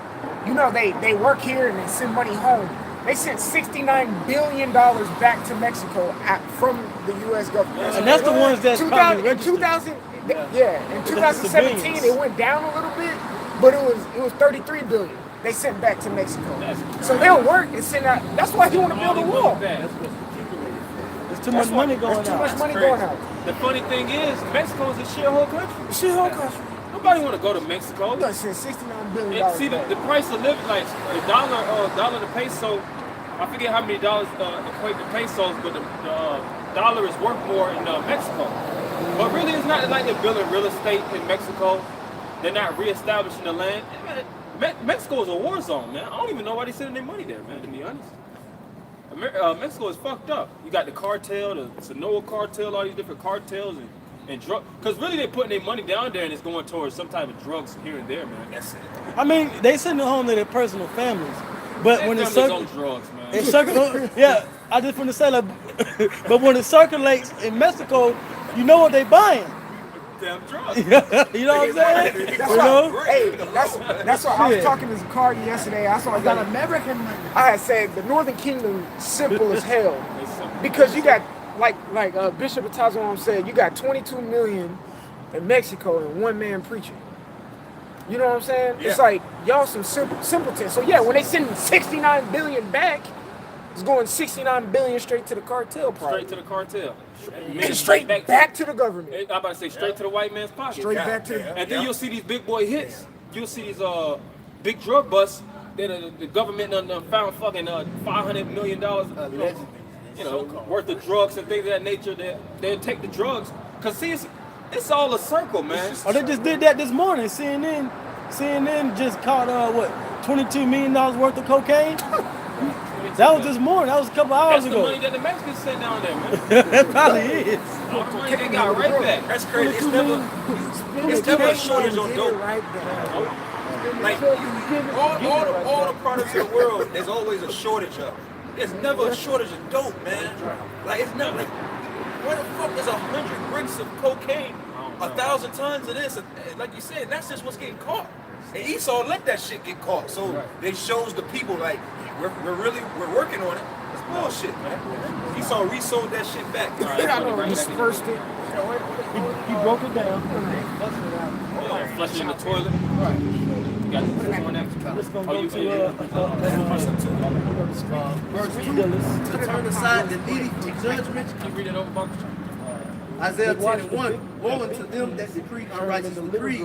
they work here and they send money home. They sent $69 billion back to Mexico from the U.S. government. And that's the ones that's probably in registered. 2000, in 2017 civilians. it went down a little bit, but it was 33 billion they sent back to Mexico. So they'll work and send out. That's why you want to build a wall. There's too much money going There's too out. much money crazy. going out. The funny thing is, Mexico is a shithole country. Shit, whole country. Nobody want to go to Mexico. You gotta send $69 billion. And see, the price of living, like the dollar to peso, I forget how many dollars equate to pesos, but the dollar is worth more in Mexico. But really, it's not like they're building real estate in Mexico. They're not reestablishing the land. Mexico is a war zone, man. I don't even know why they're sending their money there, man, to be honest. Mexico is fucked up. You got the cartel, the Sonora cartel, all these different cartels and drug. Because really they're putting their money down there and it's going towards some type of drugs here and there, man. That's it. I mean, they send it home to their personal families. But when it's on drugs, man. yeah, I just want to say that. But when it circulates in Mexico, you know what they buying. Damn drugs. You know what I'm saying? You know? Hey, that's why I was talking to Zakari yesterday. I saw got American money. I had said the Northern Kingdom simple as hell because you got like Bishop Atazwan said, you got 22 million in Mexico and one man preaching. You know what I'm saying? Yeah. It's like y'all some simpletons. So yeah, when they send 69 billion back, it's going 69 billion straight to the cartel. Straight to the cartel. And straight back to the government. I'm about to say straight to the white man's pocket. Straight back to And then you'll see these big boy hits. You'll see these big drug busts that the government done found fucking $500 million worth of drugs and things of that nature. They'll take the drugs. Because see, it's all a circle, man. Oh, they just did that this morning. CNN just caught $22 million worth of cocaine. That was this morning. That was a couple hours That's ago. the money that the Mexicans sent down there, man. That probably is. All the money they got right back. That's crazy. It's never a shortage on dope. Like all the products in the world, there's always a shortage of. There's never a shortage of dope, man. Like it's never like where the fuck is 100 bricks of cocaine, 1,000 tons of this? Like you said, that's just what's getting caught. And Esau let that shit get caught, so they shows the people like we're working on it. It's bullshit, man. Esau resold that shit back. Dispersed it. He broke it down. Flush it in the toilet. You got to put on that. Let's go Oh, you to Verse 2, to turn aside the needy from judgment. Can you read it over, Bunker? Isaiah 10:1, woe unto them that decree unrighteous decrees,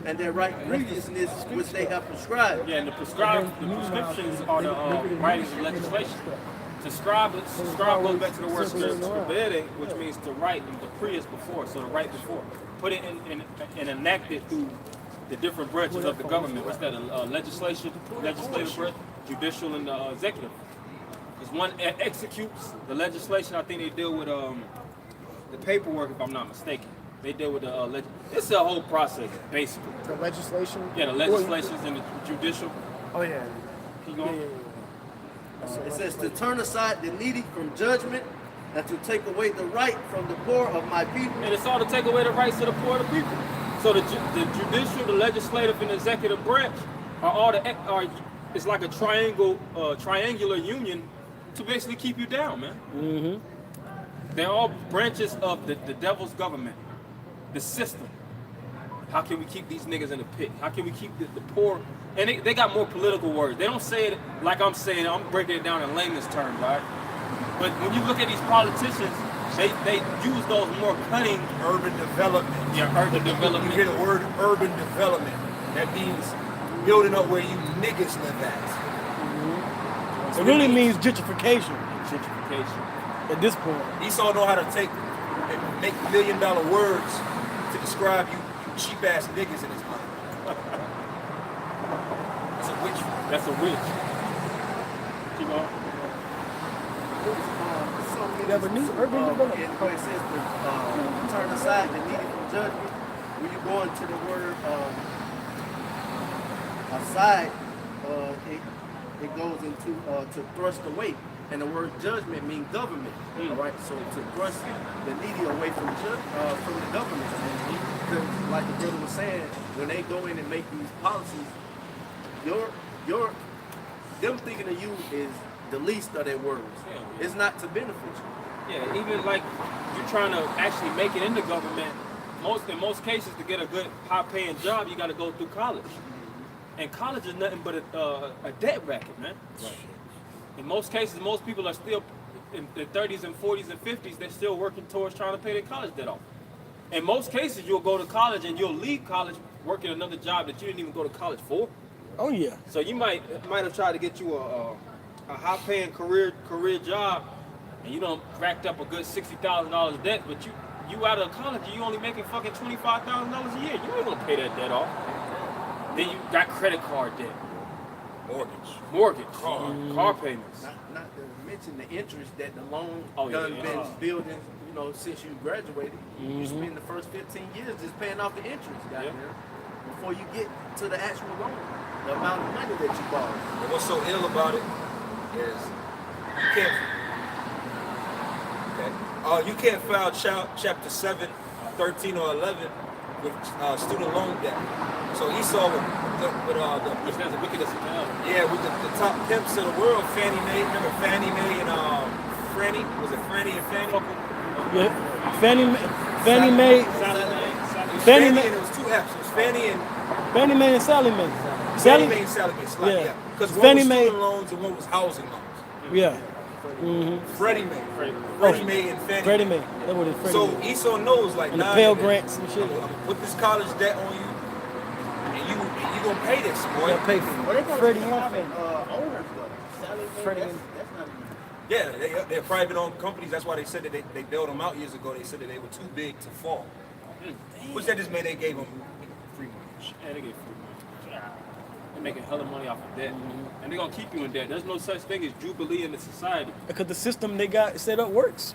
and that write grievousness which they have prescribed. Yeah, and the prescriptions are the writings of legislation. To scribe goes back to the word scribere, which means to write, and the pre is before, so to write before. Put it in and enact it through the different branches of the government. What's that? Legislative branch, judicial, and executive. Because one executes the legislation. I think they deal with the paperwork, if I'm not mistaken. They deal with the it's a whole process, basically. The legislation? Yeah, the legislations and the judicial. Oh, yeah. Keep going. It says to turn aside the needy from judgment, and to take away the right from the poor of my people. And it's all to take away the rights of the poor of the people. So the judicial, the legislative, and the executive branch it's like a triangular union to basically keep you down, man. Mm-hmm. They're all branches of the devil's government. the system. How can we keep these niggas in the pit? How can we keep the poor? And they got more political words. They don't say it like I'm saying it. I'm breaking it down in layman's terms, right? But when you look at these politicians, they use those more cunning. Urban development. Yeah, urban development. You hear the word urban development. That means building up where you niggas live at. It really means gentrification Gentrification. at this point. Esau know how to take and make $1 million words to describe you cheap ass niggas in his mind. That's a witch. That's a witch. You know? Never knew urban development. Where it says to turn aside the needy from judgment, when you go into the word aside, it goes into to thrust away. And the word judgment means government. All right, so to thrust the needy away from the government. Because like the brother was saying, when they go in and make these policies, them thinking of you is the least of their worries. Yeah. It's not to benefit you. Yeah, even like you're trying to actually make it in the government. In most cases, to get a good high-paying job, you got to go through college. And college is nothing but a debt racket, man. Right. In most cases, most people are still in their 30s and 40s and 50s. They're still working towards trying to pay their college debt off. In most cases, you'll go to college and you'll leave college working another job that you didn't even go to college for. Oh yeah. So you might have tried to get you a high-paying career job, and you done racked up a good $60,000 debt, but you out of college, you only making fucking $25,000 a year. You ain't gonna pay that debt off. Then you got credit card debt, mortgage, car payments. Not to mention the interest that the loan yeah. been building, since you graduated. You spend the first 15 years just paying off the interest, goddamn, before you get to the actual loan, the amount of money that you borrowed. And what's so ill about it is you can't file chapter 7, 13, or 11 with student loan debt. So Esau with That's the wickedest of hell. with the top pimps of the world, Fannie Mae. Remember Fannie Mae and Franny? Was it Franny and Fannie? Yeah. Fannie Mae. Fannie Mae. And it was two F's. It was Fannie and Fannie Mae and Sally Mae. Fannie Mae and Sally Mae. Yeah. Because one Fannie was Mae. student loans and one was housing loans. Yeah. Freddie Mae. Freddie Mae and Fannie Freddie Mae. That was Freddie So Mae. Esau knows like, And the nah, Pell nigga, Grants and shit. I'm gonna put this college debt on you, and you gonna pay this, boy. Yeah, pay for Well, it. they Freddie probably and have Fannie. owners though. Sally Mae, Freddie that's not even. Yeah, they're private-owned companies. That's why they said that they bailed them out years ago. They said that they were too big to fall. Which that just meant they gave them free money. Yeah, they get free money. They're making hella money off of debt. And they're gonna keep you in debt. There's no such thing as jubilee in the society. Because the system they got set up works.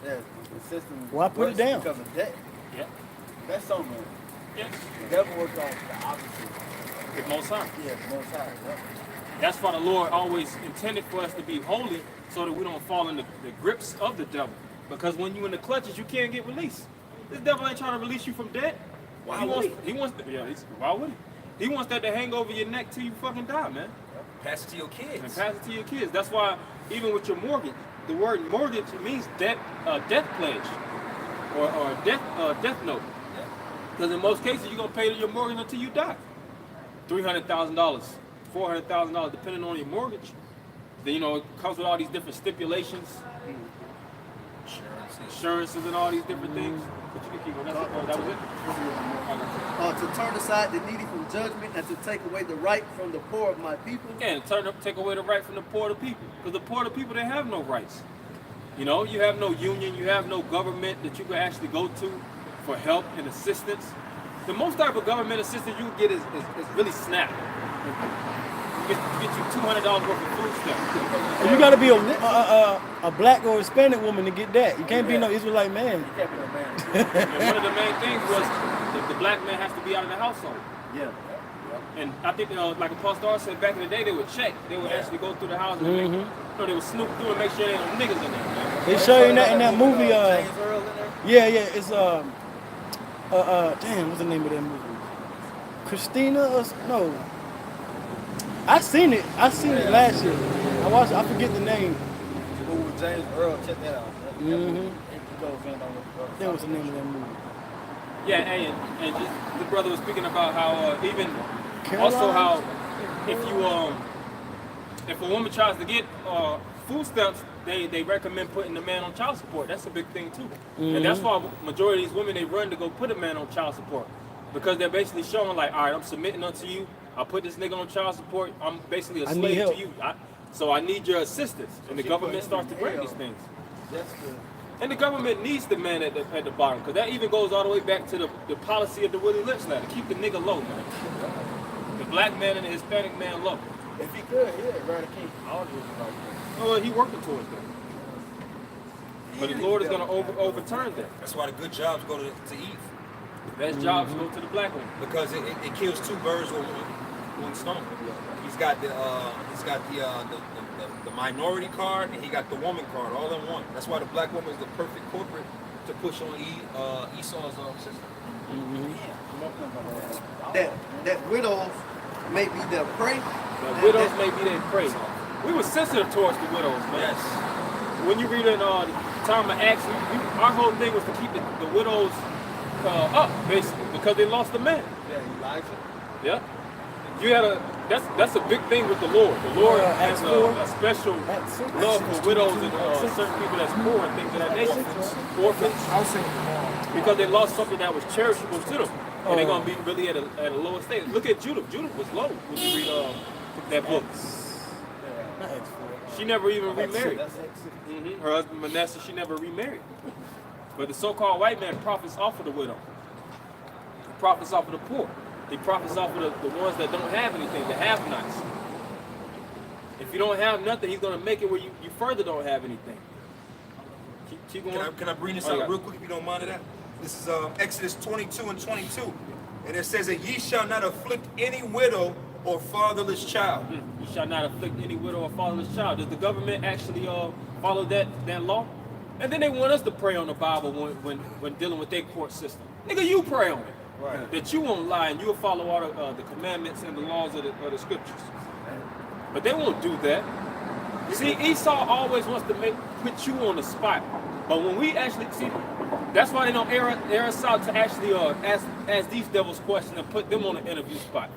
Yeah, the system. Why put it works down? Because of debt. Yeah. That's so man. Yeah. The devil works on the opposite. With Most High. Yeah, most high. Yep. That's why the Lord always intended for us to be holy, so that we don't fall in the grips of the devil. Because when you're in the clutches, you can't get released. This devil ain't trying to release you from debt. Why would he? Why would he? He wants that to hang over your neck till you fucking die, man. Pass it to your kids. And pass it to your kids. That's why even with your mortgage, the word mortgage means debt pledge or death note. Because in most cases, you're gonna pay your mortgage until you die. $300,000, $400,000, depending on your mortgage. Then it comes with all these different stipulations, insurances, and all these different things. But you can keep on. That was it. To turn aside the needy from judgment and to take away the right from the poor of my people. Yeah, take away the right from the poor of the people. Because the poor of the people, they have no rights. You have no union, you have no government that you can actually go to for help and assistance. The most type of government assistance you can get is really SNAP. Get you $200 worth of food stamps. You got to be a black or Hispanic woman to get that. You can't be no Israelite man. You can't be no man. And one of the main things was the black man has to be out of the household. Yeah. And I think, like Apostle R said, back in the day, they would check. They would actually go through the house and they would snoop through and make sure there ain't no niggas in there. Man. They show you that in that movie. James Earl in there? Yeah, it's damn, what's the name of that movie? Christina? No. I seen it last year. I forget the name. James Earl, check that out. That was the name of that movie. Yeah, and just, the brother was speaking about how even Caroline? also how if you if a woman tries to get food stamps, they recommend putting the man on child support. That's a big thing too, and that's why majority of these women they run to go put a man on child support because they're basically showing like, all right, I'm submitting unto you. I put this nigga on child support. I'm basically a slave to you. So I need your assistance, and the government starts to bring these things. That's good. And the government needs the man at the bottom, because that even goes all the way back to the policy of the Willie Lynch letter. Keep the nigga low, man. The black man and the Hispanic man low. If he could, he'd eradicate all this like that. Well, he working towards that. But the Lord is going to overturn that. That's why the good jobs go to Eve. The best jobs go to the black woman. Because it kills two birds with one stone. He's got the minority card and he got the woman card all in one. That's why the black woman is the perfect corporate to push on Esau's system. That widows may be their prey. The widows may be their prey. We were sensitive towards the widows, man. Yes. When you read in the time of Acts, our whole thing was to keep the widows up, basically, because they lost a man. Yeah, Elijah. Yeah. You had that's a big thing with the Lord. The Lord has a special love for widows and certain people that's poor and things of that nature. Orphans. I'll say tomorrow. Because they lost something that was cherishable to them. And they're going to be really at a lower state. Look at Judah. Judah was low when you read that book. She never even remarried. Her husband Manasseh, she never remarried. But the so-called white man profits off of the widow. He profits off of the poor. He profits off of the ones that don't have anything, the have-nots. If you don't have nothing, he's going to make it where you further don't have anything. Keep going. Can I bring this out real quick if you don't mind of that? This is Exodus 22 and 22. And it says that ye shall not afflict any widow or fatherless child. You shall not afflict any widow or fatherless child. Does the government actually follow that law? And then they want us to pray on the Bible when dealing with their court system. Nigga, you pray on it. Right. That you won't lie and you'll follow all the commandments and the laws of the scriptures. But they won't do that. See, Esau always wants to put you on the spot. But when we actually see, that's why they don't air us out to actually ask these devils questions and put them on the interview spot.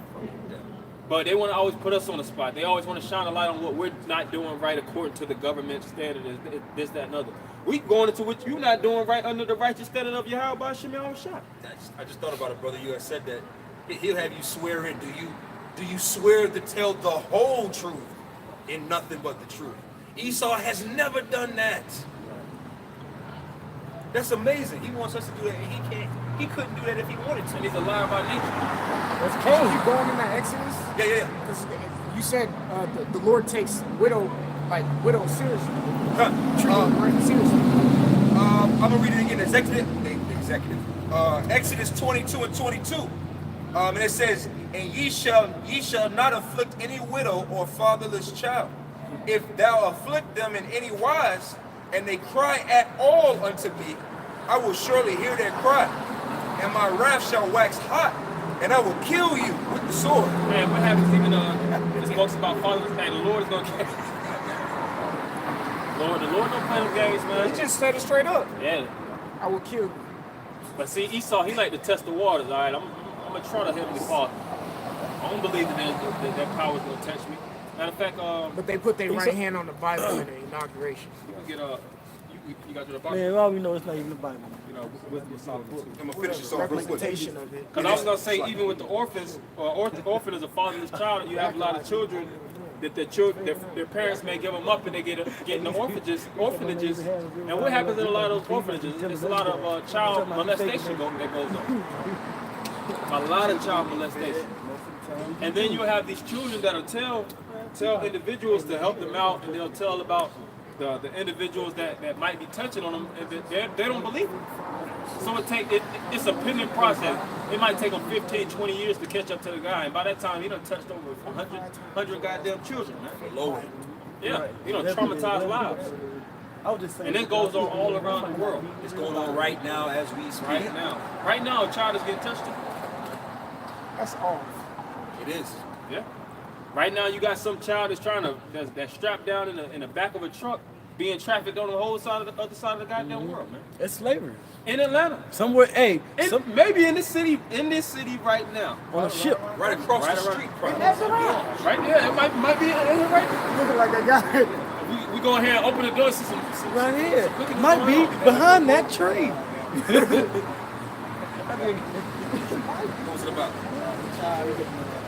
But they want to always put us on the spot. They always want to shine a light on what we're not doing right according to the government standard, this, that, and other. We going into what you're not doing right under the righteous standard of Yahweh Shemel Shah. I just thought about it, brother. You had said that he'll have you swear in. Do you swear to tell the whole truth and nothing but the truth? Esau has never done that. That's amazing. He wants us to do that, and he can't. He couldn't do that if he wanted to. He's a liar by nature. That's Cain. You going in that Exodus? Yeah. Because you said the Lord takes widows seriously. Treat them seriously. I'm gonna read it again. Exodus 22 and 22. And it says, and ye shall not afflict any widow or fatherless child. If thou afflict them in any wise, and they cry at all unto me, I will surely hear their cry, and my wrath shall wax hot, and I will kill you with the sword. Man, what happens even this talks about fatherless? Hey, the Lord is gonna kill. The Lord don't play them games, man. He just said it straight up. Yeah. I will kill you. But see, Esau, he like to test the waters. All right, I'm gonna try to Heavenly Father. I don't believe that power's gonna touch me. Matter of fact, but they put their right hand on the Bible in the inauguration. You get you got your Bible. Man, well, we know it's not even the Bible. You know, with Solomon. I'm gonna finish this off real quick. Representation of it. Because I was gonna say, even with the orphans, orphan is a fatherless child. You have a lot of children that their parents may give them up and they get in the orphanages. And what happens in a lot of those orphanages? There's a lot of child molestation that goes on. A lot of child molestation. And then you have these children that'll tell individuals to help them out, and they'll tell about the individuals that might be touching on them, and they don't believe it. So it's a pending process. It might take them 15, 20 years to catch up to the guy, and by that time, he done touched over 100 goddamn children, man. Lord. Yeah, he done traumatized lives. I was just saying. And it goes on all around the world. It's going on right now as we speak. Right now, a child is getting touched. That's all. It is. Yeah. Right now, you got some child that's strapped down in the back of a truck, being trafficked on the whole side of the other side of the goddamn world, man. It's slavery. In Atlanta. Somewhere, hey, Maybe in this city right now. on a ship. Right across the street, probably. That's what I Right there. It might be right there. looking like a guy. We go ahead and open the door, see some Right here. look at Might be behind that tree. What's it about?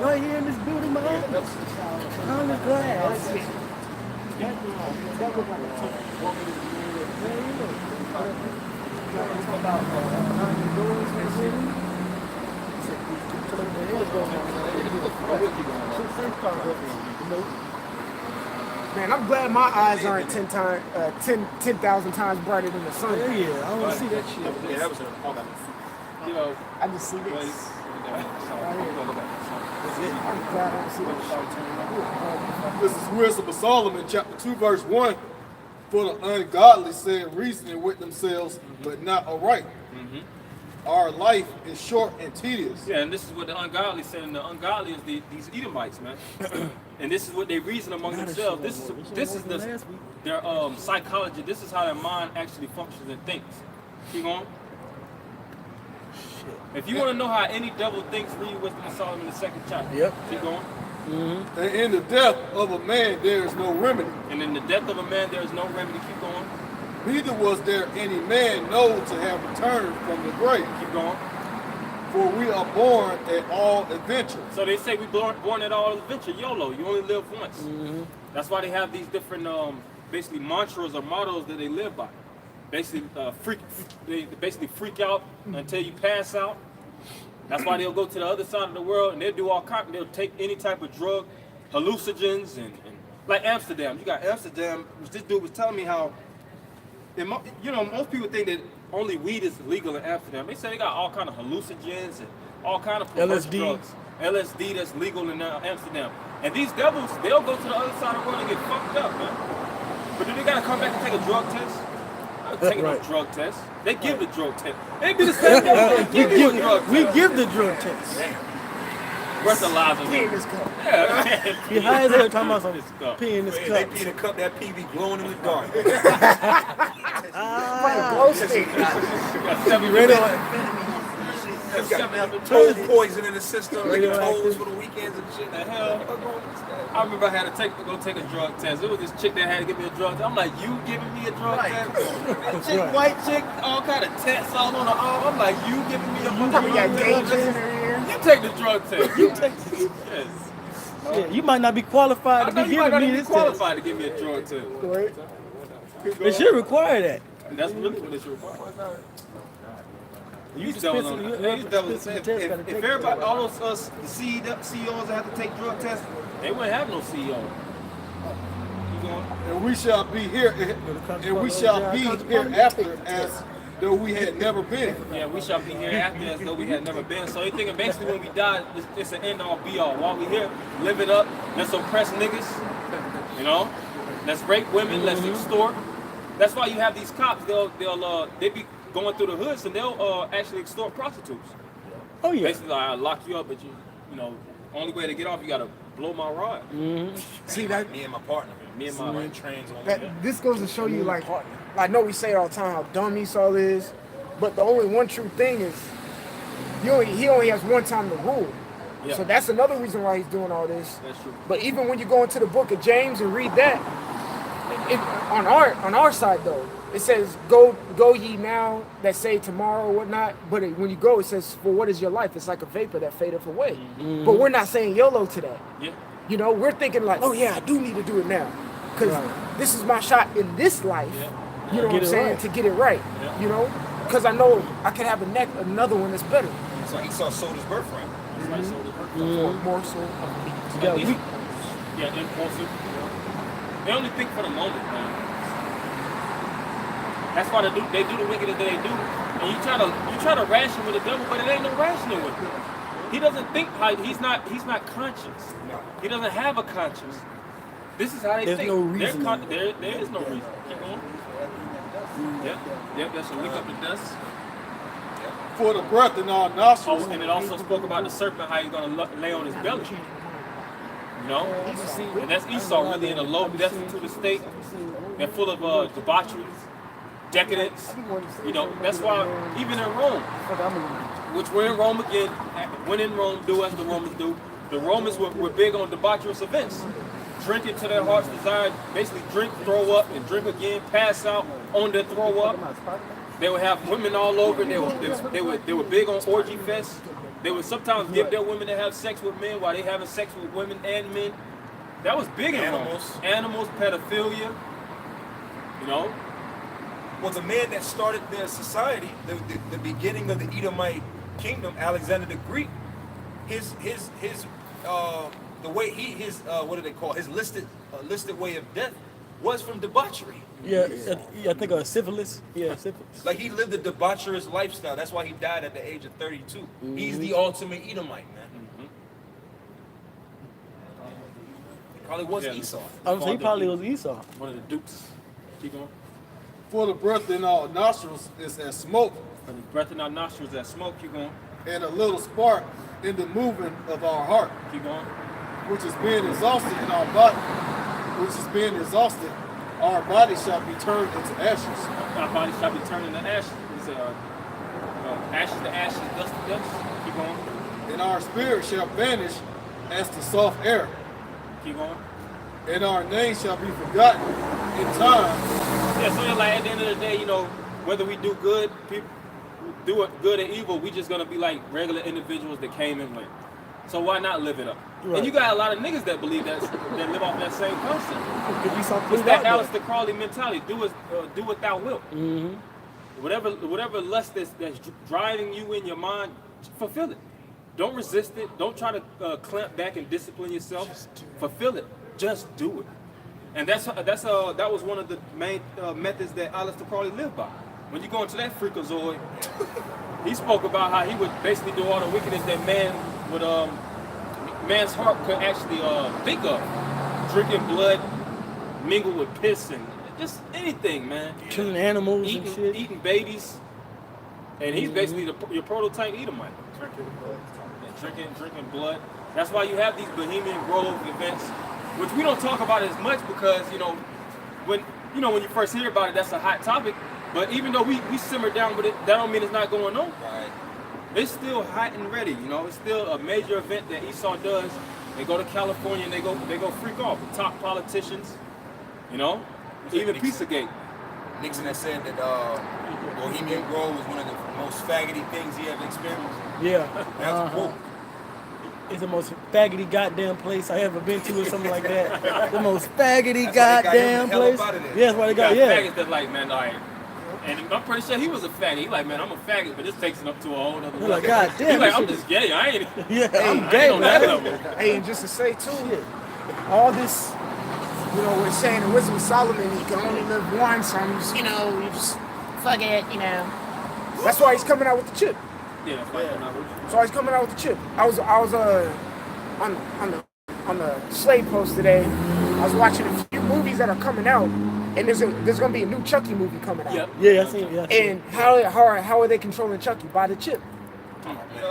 Right here in this building behind us. Behind the glass. Man, I'm glad my eyes aren't 10,000 times brighter than the sun. Yeah, I don't see that shit. Yeah, that was you know, I just see this. I'm glad I don't see that shit. This is Wisdom of Solomon, chapter 2, verse 1. For the ungodly said reasoning with themselves, but not aright. Our life is short and tedious. yeah, and this is what the ungodly said, and the ungodly is these Edomites, man. And this is what they reason among themselves. This is their psychology. This is how their mind actually functions and thinks. Keep going. If you want to know how any devil thinks, read Wisdom of Solomon, the 2nd chapter. Yep. Keep going. And in the death of a man there is no remedy. And in the death of a man, there is no remedy. Keep going. Neither was there any man known to have returned from the grave. Keep going. For we are born at all adventure. So they say we born at all adventure, YOLO. You only live once. That's why they have these different, basically mantras or mottos that they live by. Basically, they basically freak out until you pass out. That's why they'll go to the other side of the world and they'll do all kinds. They'll take any type of drug, hallucinogens, and like Amsterdam. You got Amsterdam. This dude was telling me how, most people think that only weed is legal in Amsterdam. They say they got all kind of hallucinogens and all kind of perverse LSD. drugs. LSD that's legal in Amsterdam. And these devils, they'll go to the other side of the world and get fucked up, man. But do they gotta come back and take a drug test? Taking no drug test. They give the drug test. They be the same thing. They give you a drug test. We give the drug test. Breathalyzer. Pee in this cup. Yeah. You high as hell talking about some This cup. pee in this They cup. pee in a cup, that pee be glowing in the dark. Glow stick. You ready? Got toad poison in the system, making toads for the weekends and shit. The hell? I remember I had to go take a drug test. It was this chick that had to give me a drug test. I'm like, you giving me a drug test? Chick, white chick, all kind of tests all on her arm. I'm like, you giving me a Probably got drug gauges in test? her ear. You take the drug test. You take this. Yes. Yeah, you might not be qualified I to know be you might not giving me even this qualified to give me a drug test. Right? test. They should require that. And that's really what it should require. You These devils on dispense- it. These devils, dispense the test, gotta if take everybody, all those us, the CEOs that have to take drug tests, they wouldn't have no CEO. You going? And we shall be here, and we shall be hereafter as though we had never been. Yeah, we shall be here after as though we had never been. So they thinking basically when we die, it's an end all be all. While we here, live it up. Let's oppress niggas. You know, let's rape women. Let's extort. That's why you have these cops. They be going through the hoods and they'll actually extort prostitutes. Oh yeah. Basically, I'll lock you up, but you know, only way to get off, you gotta blow my rod. See that? Me and my partner. Me and my Run trains on That this goes to show you, like, I know we say it all the time how dumb Esau is, but the only one true thing is he only has one time to rule. Yeah. So that's another reason why he's doing all this. That's true. But even when you go into the book of James and read that, on our side though, it says, go ye now that say tomorrow or whatnot. But when you go, it says, for what is your life? It's like a vapor that fadeth away. But we're not saying YOLO to that. Yeah. You know, we're thinking like, oh yeah, I do need to do it now. Because this is my shot in this life, you know what I'm saying, to get it right. Yeah. You know? Because I know I could have another one that's better. So Esau sold his birthright. That's why he sold it. For more so of me. You got weak. Yeah, impulsive. They only think for the moment, man. That's why they do the wickedness that they do. And you try to ration with the devil, but it ain't no rationing with him. He doesn't think how he's not conscious. He doesn't have a conscience. This is how they There's think. no reason. There is no reason. Keep going. Yep, that should lick up the dust. For the breath in our nostrils. Oh, and it also spoke about the serpent, how he's gonna lay on his belly. You know? And that's Esau really in a low destitute state. They're full of debauchery, decadence. You know, that's why even in Rome, which we're in Rome again, when in Rome, do as the Romans do. The Romans were big on debaucherous events. Drinking to their heart's desire, basically drink, throw up, and drink again, pass out on their throw up. They would have women all over. They were big on orgy fests. They would sometimes give their women to have sex with men while they having sex with women and men. That was big in Rome. Animals, pedophilia. You know. Well, the man that started their society, the beginning of the Edomite kingdom, Alexander the Greek, the way what do they call his listed way of death was from debauchery. Yeah, I think syphilis. Yeah, syphilis. Like he lived a debaucherous lifestyle. That's why he died at the age of 32. He's the ultimate Edomite, man. He probably was Esau. He probably was Esau. One of the dukes. Keep going. For the breath in our nostrils is as smoke, For the breath in our nostrils, that smoke. Keep going. and a little spark in the movement of our heart, Keep going. which is being exhausted in our body, our body shall be turned into ashes. Our body shall be turned into ashes. It's ashes to ashes, dust to dust. Keep going. And our spirit shall vanish as the soft air, Keep going. and our name shall be forgotten in time. Yeah, so like at the end of the day, you know, whether we do good, people do it good or evil, we just gonna be like regular individuals that came and went. So why not live it up? Right. And you got a lot of niggas that believe that live off that same concept. Could be something It's that out Aleister Crowley mentality. Do what thou wilt. there. Whatever lust that's driving you in your mind, fulfill it. Don't resist it. Don't try to clamp back and discipline yourself. Fulfill it. Just do it. And that was one of the main methods that Aleister Crowley lived by. When you go into that freakazoid, he spoke about how he would basically do all the wickedness that man's heart could actually think of. Drinking blood, mingled with piss, and just anything, man. Killing animals and shit. Eating babies. And he's basically your prototype Edomite. Drinking blood. That's why you have these Bohemian Grove events, which we don't talk about as much because, when you first hear about it, that's a hot topic. But even though we simmer down with it, that don't mean it's not going on. Right. It's still hot and ready, It's still a major event that Esau does. They go to California and they go freak off. The top politicians, even Pizzagate. Nixon has said that Bohemian Grove was one of the most faggoty things he ever experienced. Yeah. That's a quote. It's the most faggoty goddamn place I ever been to or something like that. The most faggoty That's why they got him goddamn the hell place. up out of there. Yeah, that's why they got, faggots that like, man, all right. And I'm pretty sure he was a faggot. He like, man, I'm a faggot, but this takes it up to a whole other level. Like, God damn. He like, I'm just gay. I ain't. Yeah, I'm I gay, ain't on that man. level. Hey, and just to say too, all this, we're saying in Wisdom of Solomon, you can only live once. You just fuck it, That's why he's coming out with the chip. Yeah, that's why he's coming out with it. That's why he's coming out with the chip. I was on the Slave Post today. I was watching a few movies that are coming out, and there's gonna be a new Chucky movie coming out. Yep. Yeah, I seen it. Yeah, I seen it. And how are they controlling Chucky? By the chip.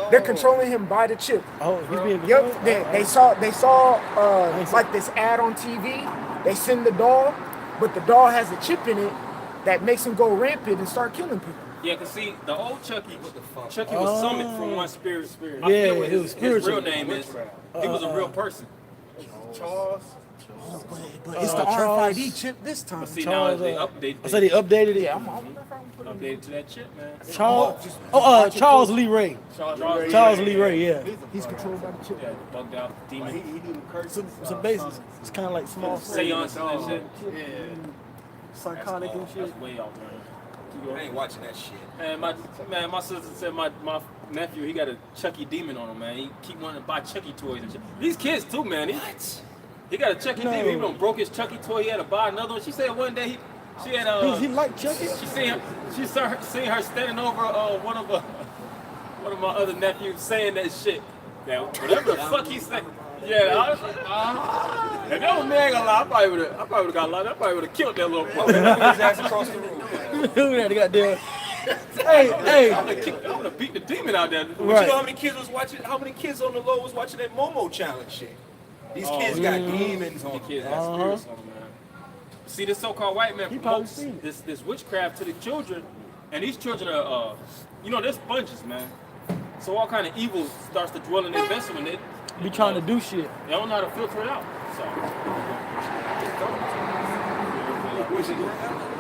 They're controlling him by the chip. Oh, he's being Yep. controlled? They saw like this ad on TV. They send the doll, but the doll has a chip in it that makes him go rampant and start killing people. Yeah, cause see, the old Chucky, What the fuck? Chucky was summoned from one spirit. I Yeah, forget what it was his spiritual. real name is. He was a real person. Charles. But it's the Charles- RFID chip this time. But see, Charles, now they updated. I said he updated it. Yeah, I'm wonder if I can put it in. Updated to that chip, man. Charles Lee Ray. Charles Lee Ray, yeah. He's controlled by the chip. Yeah, the bugged out demon. He didn't curse. So basically, it's kind of like small Seance and that shit. Yeah. psychotic and shit. That's way out there. I ain't watching that shit. And my sister said my nephew, he got a Chucky demon on him, man. He keep wanting to buy Chucky toys and shit. These kids too, man. He got a Chucky demon. He done broke his Chucky toy. He had to buy another one. She said one day she had He like Chucky? she seen her standing over one of my other nephews saying that shit. Now whatever the fuck he said. Yeah, I was like, if that was me, I ain't gonna lie, I probably would've got locked. I probably would've killed that little punk. His ass across the room. Who that goddamn? Hey. I would've beat the demon out there. But you know how many kids was watching? How many kids on the low was watching that Momo challenge shit? These Oh, kids got demons on The them. kids got spirits on them, man. See, this so-called white man He probably promotes seen it. this witchcraft to the children, and these children are, they're sponges, man. So all kind of evil starts to dwell in their vessel, and they Be trying to do shit. They don't know how to filter it out. So.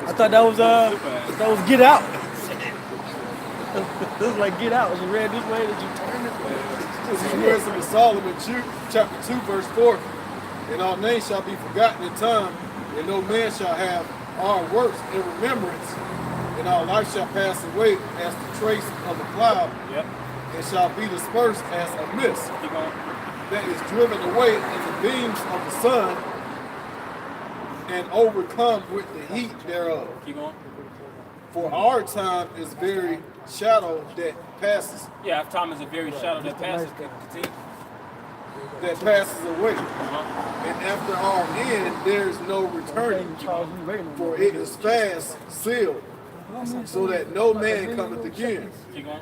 I thought that was Get Out. This was like Get Out. You read this way, that you turn this way. This is Wisdom of Solomon, chapter 2, verse 4. And our name shall be forgotten in time, and no man shall have our works in remembrance, and our life shall pass away as the trace of a cloud, Yep. and shall be dispersed as a mist Keep going. that is driven away in the beams of the sun, and overcome with the heat thereof. Keep going. For our time is very shadow that passes, Yeah, time is a very shadow that passes. Continue. away. Uh-huh. And after our end, there is no returning, for it is fast sealed, so that no man cometh again. Keep going.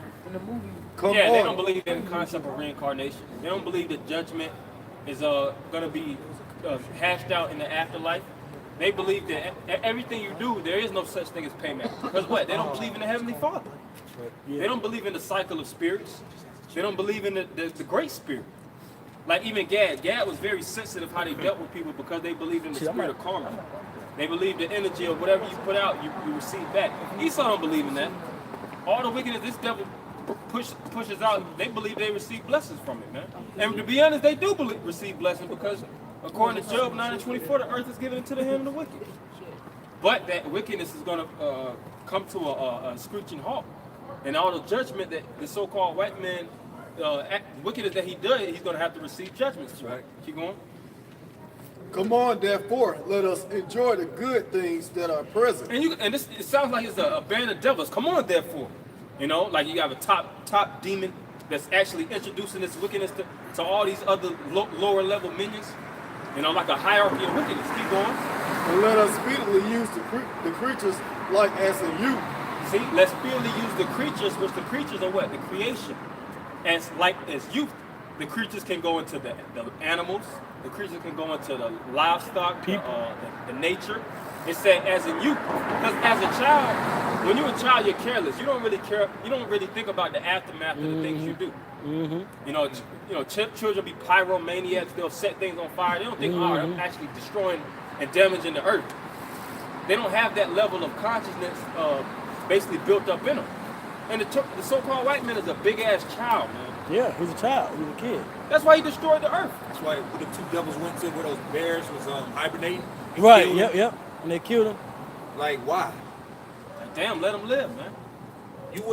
Come Yeah, they don't on. believe in the concept of reincarnation. They don't believe that judgment is gonna be hashed out in the afterlife. They believe that everything you do, there is no such thing as payment. Because what? They don't believe in the Heavenly Father. They don't believe in the cycle of spirits. They don't believe in the great spirit. Like even Gad was very sensitive how they dealt with people because they believed in the spirit of karma. They believe the energy of whatever you put out, you receive back. Esau don't believe in that. All the wickedness this devil pushes out, they believe they receive blessings from it, man. And to be honest, they do receive blessings because according to Job 9:24, the earth is given into the hand of the wicked. But that wickedness is going to come to a screeching halt. And all the judgment that the so-called white man, wickedness that he does, he's going to have to receive judgments. Right. Keep going. Come on, therefore, let us enjoy the good things that are present. And this it sounds like it's a band of devils. Come on, therefore. Like you have a top demon that's actually introducing this wickedness to all these other lower level minions. Like a hierarchy of wickedness. Keep going. And let us speedily use the creatures like as in you. See, let's speedily use the creatures, which the creatures are what? The creation. As youth, the creatures can go into the animals, the creatures can go into the livestock, the nature. It said as in youth. Because as a child, when you're a child, you're careless. You don't really care, you don't really think about the aftermath of the things you do. Children be pyromaniacs, they'll set things on fire. They don't think, they're actually destroying and damaging the earth. They don't have that level of consciousness basically built up in them. And the so-called white man is a big-ass child, man. Yeah, he's a child. He's a kid. That's why he destroyed the earth. That's why the two devils went to where those bears was hibernating. and Right, killed them. yep. And they killed him. Like, why? Like, damn, let him live, man. You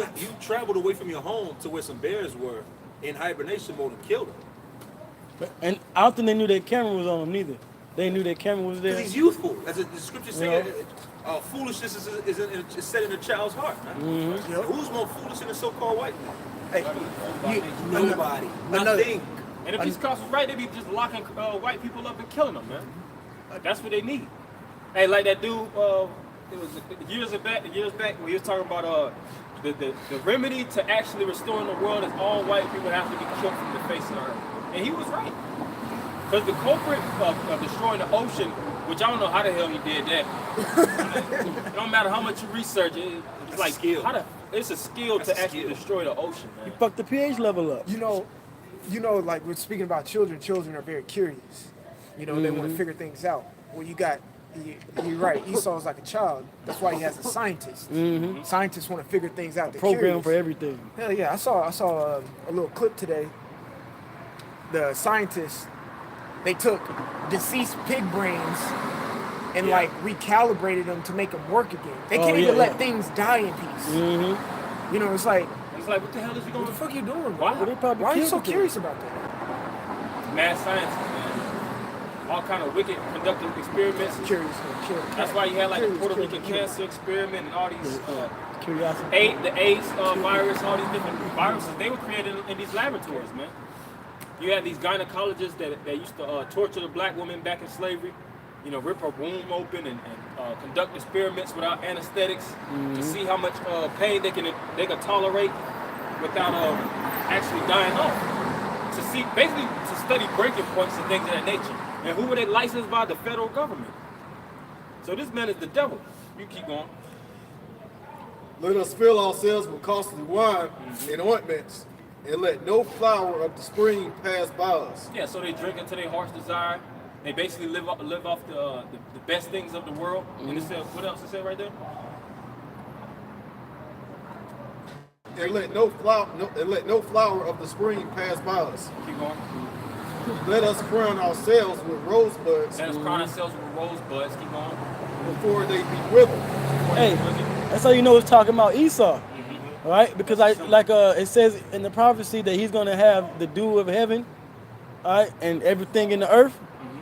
traveled away from your home to where some bears were in hibernation mode and killed them. And I don't think they knew that camera was on him neither. They knew that camera was there. Because he's youthful. As the scripture says, foolishness is set in a child's heart. Man. Who's more foolish than the so-called white man? Hey, Nobody. another- Nothing. And if these cops was right, they'd be just locking white people up and killing them, man. That's what they need. Hey, like that dude, it was years back when he was talking about the remedy to actually restoring the world is all white people have to be killed from the face of the earth. And he was right. Because the culprit of destroying the ocean, which I don't know how the hell he did that. It don't matter how much you research it, it's like skill. It's a skill to actually destroy the ocean, man. He fucked the pH level up. Like we're speaking about children are very curious. They want to figure things out. Well, you're right. Esau's like a child. That's why he has a scientist. Scientists want to figure things out. They're Program curious. for everything. Hell yeah! I saw a little clip today. The scientists, they took deceased pig brains and recalibrated them to make them work again. They can't even let things die in peace. It's like what the hell is he what going the fuck are you doing? Why? Well, they probably Why are you killed so the kid. curious about that? Mad scientists, man. All kind of wicked conducting experiments. Curious. That's why you had like the Puerto Curious. Rican cancer experiment and all these Curiosity. the AIDS virus, all these different viruses. They were created in these laboratories, man. You had these gynecologists that used to torture the black woman back in slavery. Rip her womb open and conduct experiments without anesthetics to see how much pain they can tolerate without actually dying off. to see, basically to study breaking points and things of that nature. And who were they licensed by? The federal government. So this man is the devil. You keep going. Let us fill ourselves with costly wine and ointments, and let no flower of the spring pass by us. Yeah, so they drink until their heart's desire. They basically live off the best things of the world. And it said, what else it said right there? And let no flower of the spring pass by us. Keep going. Let us crown ourselves with rosebuds Let us crown ourselves with rosebuds. Keep going. before they be withered. Hey, that's how you know it's talking about Esau, right? Because it says in the prophecy that he's gonna have the dew of heaven, all right, and everything in the earth.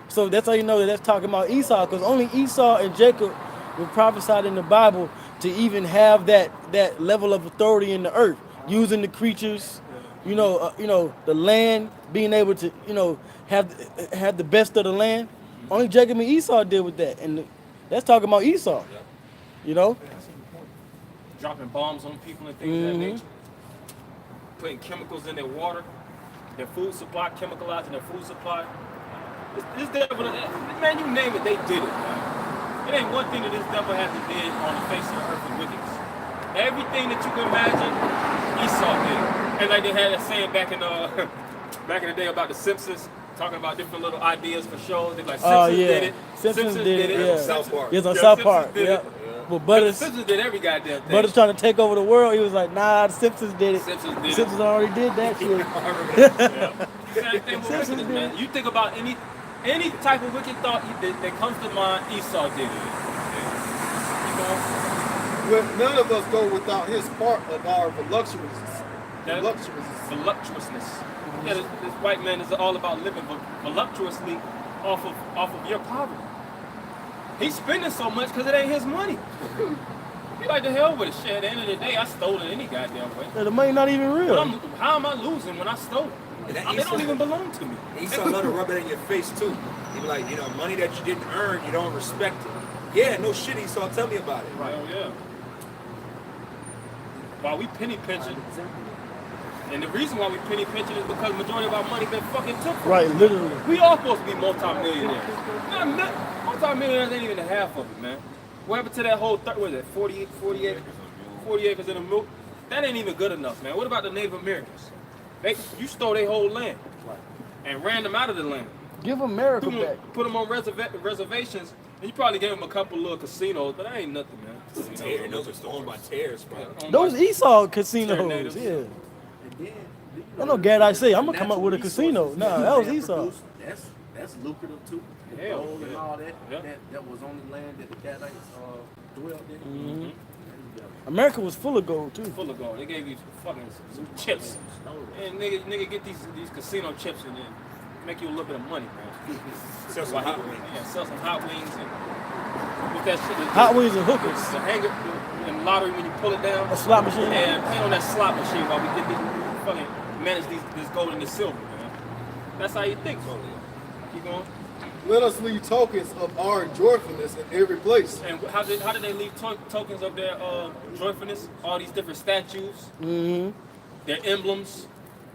So that's how you know that that's talking about Esau, because only Esau and Jacob were prophesied in the Bible to even have that level of authority in the earth, using the creatures, the land, being able to, have the best of the land. Only Jacob and Esau did with that, and that's talking about Esau. You know, Dropping bombs on people and things of that nature. Putting chemicals in their water, their food supply, chemicalizing their food supply. This devil, man, you name it, they did it. It ain't one thing that this devil hasn't did on the face of the earth with wickedness. Everything that you can imagine, Esau did it. And like they had a saying back in the day about the Simpsons, talking about different little ideas for shows. They're like, Simpsons did it. Simpsons did it. Yeah. South Park. Yes, on Yeah, South Simpsons Park. did Yeah. it. Well, The Butters Simpsons did every goddamn thing. Butters trying to take over the world. He was like, nah, the Simpsons did it. Simpsons did it. Simpsons already did that shit. Same thing with wickedness, man. You think about any type of wicked thought that comes to mind, Esau did it. You know? Let none of us go without his part of our voluptuousness. Voluptuousness. Yeah, this white man is all about living voluptuously off of your poverty. He's spending so much because it ain't his money. He like the hell with it. Shit, at the end of the day, I stole it any goddamn way. The money not even real. How am I losing when I stole it? They don't even belong to me. Esau love to rub it in your face too. He be like, money that you didn't earn, you don't respect it. Yeah, no shit, Esau, tell me about it. Hell yeah. While we penny pinching, and the reason why we penny pinching is because majority of our money been fucking took from Right, us. literally. We all supposed to be multi-millionaires. Multi-millionaires ain't even the half of it, man. What happened to that whole, 40 acres in the milk? That ain't even good enough, man. What about the Native Americans? You stole their whole land and ran them out of the land. Give America back. Put them on reservations, and you probably gave them a couple little casinos, but that ain't nothing, man. Those are owned by terrorists, bro. Those Esau casinos, Terminators. yeah. I know, Gad, I say, I'm going to come up with a casino. Nah, that was Esau. That's lucrative too. The Hell, gold and yeah. all that, Yeah. that was on the land that the Gadites dwelled in. America was full of gold, too. Full of gold. They gave you fucking some chips. And nigga get these casino chips and then make you a little bit of money, man. Sell some hot wings. Yeah, sell some hot wings and with that shit. Hot wings and hookers. The hanger in the lottery when you pull it down. A slot machine. And pay on that slot machine while we get fucking manage this gold and this silver, man. That's how you think. Keep going. Let us leave tokens of our joyfulness in every place. And how did they leave tokens of their joyfulness? All these different statues, their emblems,